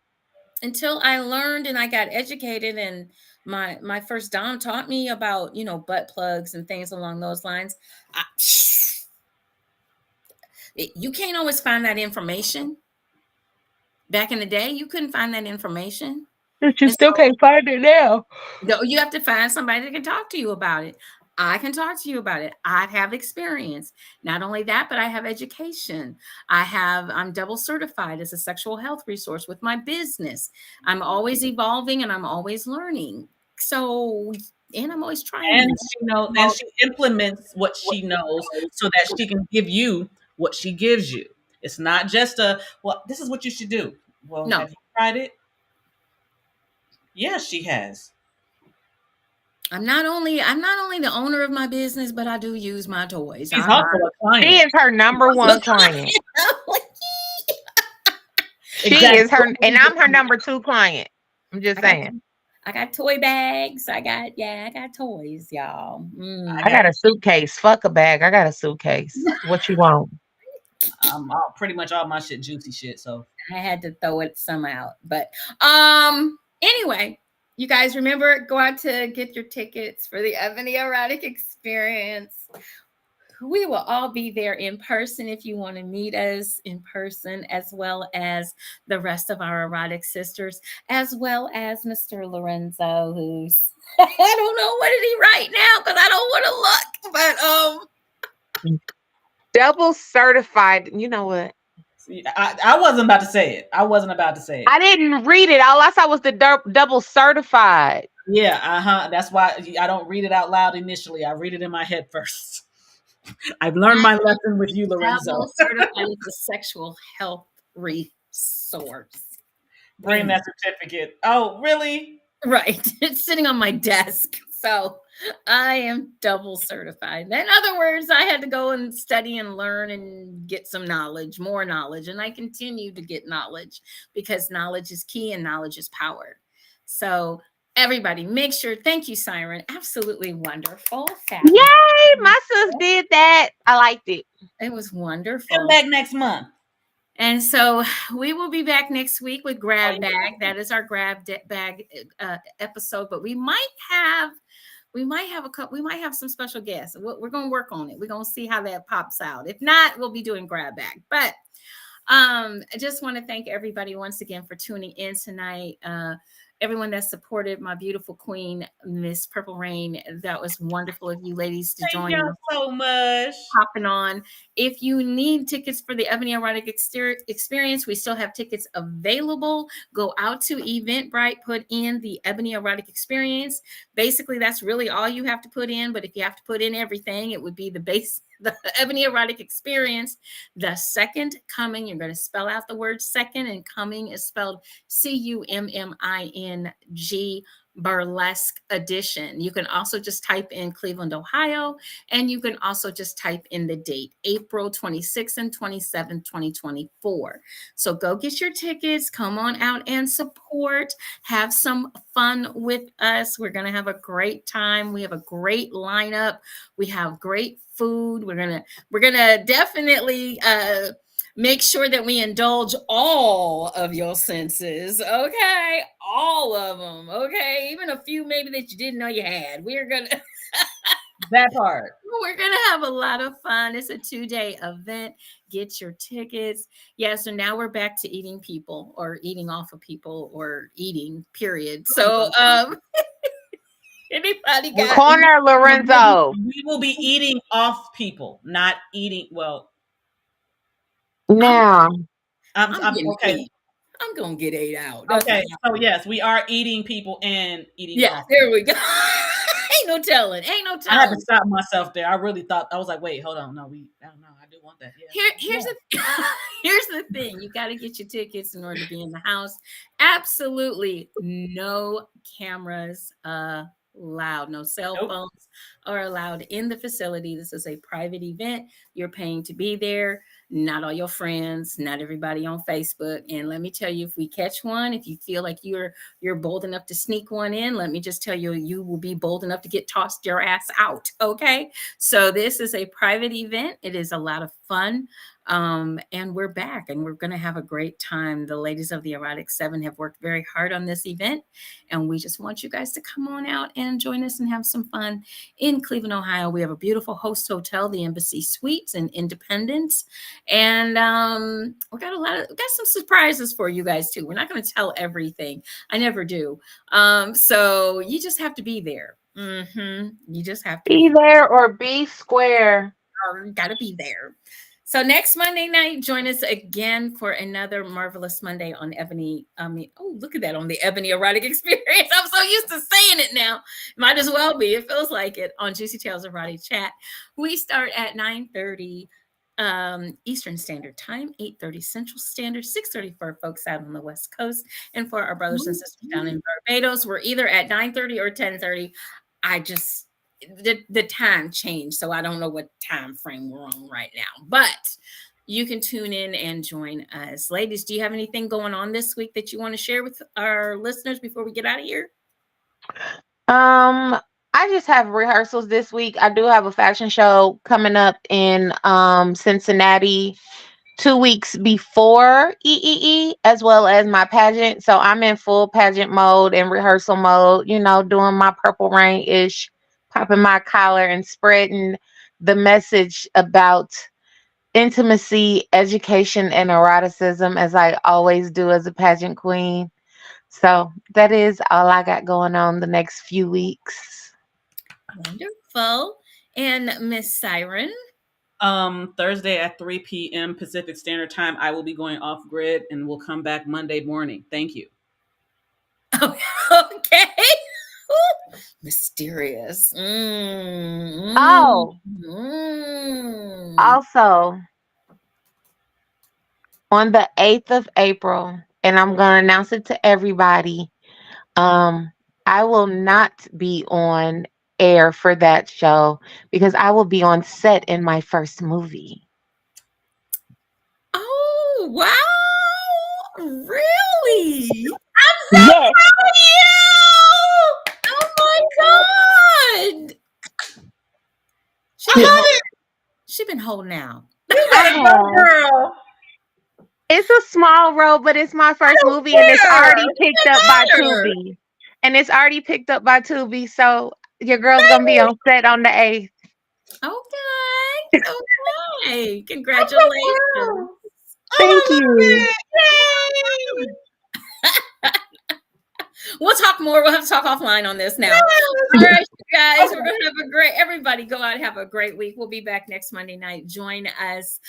until I learned and I got educated, and my first dom taught me about butt plugs and things along those lines. I, you can't always find that information. Back in the day, you couldn't find that information, But you and still so can't find it now. no, you have to find somebody that can talk to you about it. I can talk to you about it. I have experience. Not only that, but I have education. I'm double certified as a sexual health resource with my business. I'm always evolving and I'm always learning. So, and I'm always trying And new. she implements what she knows so that she can give you what she gives you. It's not just well, this is what you should do. Well, No, have you tried it? Yes, she has. I'm not only the owner of my business, but I do use my toys. She's also a She client. is her number one client. She Exactly. is her, and I'm her number two client. I'm just I got saying. I got toy bags. I got toys, y'all. I I got got a suitcase. Fuck a bag. I got a suitcase. What you want? pretty much all my shit juicy shit. So I had to throw it some out. But anyway, you guys remember, go out to get your tickets for the Ebony Erotic Experience. We will all be there in person if you want to meet us in person, as well as the rest of our erotic sisters, as well as Mr. Lorenzo, who's I don't know what is he right now because I don't want to look, but Double certified. You know what? see, I wasn't about to say it. I wasn't about to say it. I didn't read it. All I saw was the double certified. Yeah, that's why I don't read it out loud initially. I read it in my head first. I've learned my lesson with you, Lorenzo. double certified as a sexual health resource. Bring that certificate. Oh, really? Right. It's sitting on my desk. So I am double certified. In other words, I had to go and study and learn and get some knowledge, more knowledge. And I continue to get knowledge because knowledge is key and knowledge is power. So everybody, make sure. Thank you, Siren. Absolutely wonderful. Fabulous. Yay! My sis did that. I liked it. It was Come wonderful. back next month. And so we will be back next week with Grab Bag. That is our Grab Bag episode. But we might have We might have a couple. We might have some special guests. We're going to work on it. We're going to see how that pops out. If not, we'll be doing grab bag. But I just want to thank everybody once again for tuning in tonight. Everyone that supported my beautiful queen, Miss Purple Rain. That was wonderful of you ladies to Thank join y'all us. so much. Hopping on. If you need tickets for the Ebony Erotic Experience, we still have tickets available. Go out to Eventbrite, put in the Ebony Erotic Experience. Basically, that's really all you have to put in. But if you have to put in everything, it would be the Ebony Erotic Experience, the second coming. You're going to spell out the word second, and coming is spelled Cumming, burlesque edition. You can also just type in Cleveland, Ohio, and you can also just type in the date, April 26th and 27th, 2024. So go get your tickets, come on out and support, have some fun with us. We're going to have a great time. We have a great lineup. We have great food. We're going to definitely make sure that we indulge all of your senses. Okay. All of them. Okay. Even a few maybe that you didn't know you had. We're going to That part. We're going to have a lot of fun. It's a 2-day event. Get your tickets. Yeah, so now we're back to eating people, or eating off of people, or eating, period. So anybody got Corner Lorenzo. We will be eating off people, not eating. Well, Now, I'm okay. 8. I'm going to get 8 out. Okay, so yes, we are eating people and eating Yeah, off. there we go. Ain't no telling. Ain't no I had telling. to stop myself there. I really thought, I was like, wait, hold on. No, I don't know. I do want that. Yeah. Here's the thing. You got to get your tickets in order to be in the house. Absolutely no cameras allowed. No cell Nope. phones are allowed in the facility. This is a private event. You're paying to be there. Not all your friends, not everybody on Facebook. And let me tell you, if we catch one, if you feel like you're bold enough to sneak one in, let me just tell you, you will be bold enough to get tossed your ass out. Okay. So this is a private event. It is a lot of fun. And we're back, and we're going to have a great time. The ladies of the Erotic 7 have worked very hard on this event, and we just want you guys to come on out and join us and have some fun in Cleveland, Ohio. We have a beautiful host hotel, the Embassy Suites in Independence, and we got some surprises for you guys too. We're not going to tell everything. I never do. So you just have to be there. You just have to be there or be square. Got to be there. So next Monday night, join us again for another marvelous Monday on Ebony. Look at that, on the Ebony Erotic Experience. I'm so used to saying it now. Might as well be. It feels like it on JewCee Tales Erotic Chat. We start at 9:30 Eastern Standard Time, 8:30 Central Standard, 6:30 for folks out on the West Coast, and for our brothers and sisters down in Barbados, we're either at 9:30 or 10:30. The time changed, so I don't know what time frame we're on right now, but you can tune in and join us. Ladies, do you have anything going on this week that you want to share with our listeners before we get out of here? I just have rehearsals this week. I do have a fashion show coming up in Cincinnati 2 weeks before EEE, as well as my pageant. So I'm in full pageant mode and rehearsal mode, doing my Purple Rain-ish, popping my collar and spreading the message about intimacy, education, and eroticism, as I always do as a pageant queen. So that is all I got going on the next few weeks. Wonderful. And Miss Siren? Thursday at 3 p.m. Pacific Standard Time, I will be going off grid, and we'll come back Monday morning. Thank you. Okay. Mysterious. Also, on the 8th of April, and I'm going to announce it to everybody, I will not be on air for that show because I will be on set in my first movie. Oh, wow. Really? I'm so proud of you. Oh my God. She been holding out. You got a girl. It's a small role, but it's my first movie, and it's already picked up by Tubi. So Your girl's gonna be on set on the 8th. Okay. Okay. Congratulations. Thank you. Yay! We'll talk more. We'll have to talk offline on this now. All right, you guys, we're going to have a great, everybody go out and have a great week. We'll be back next Monday night. Join us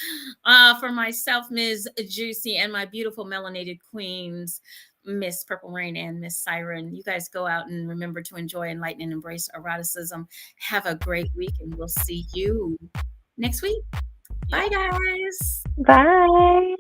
for myself, Ms. JewCee, and my beautiful melanated queens, Miss Purple Rain and Miss Siren. You guys go out and remember to enjoy, enlighten, and embrace eroticism. Have a great week, and we'll see you next week. Bye, guys. Bye.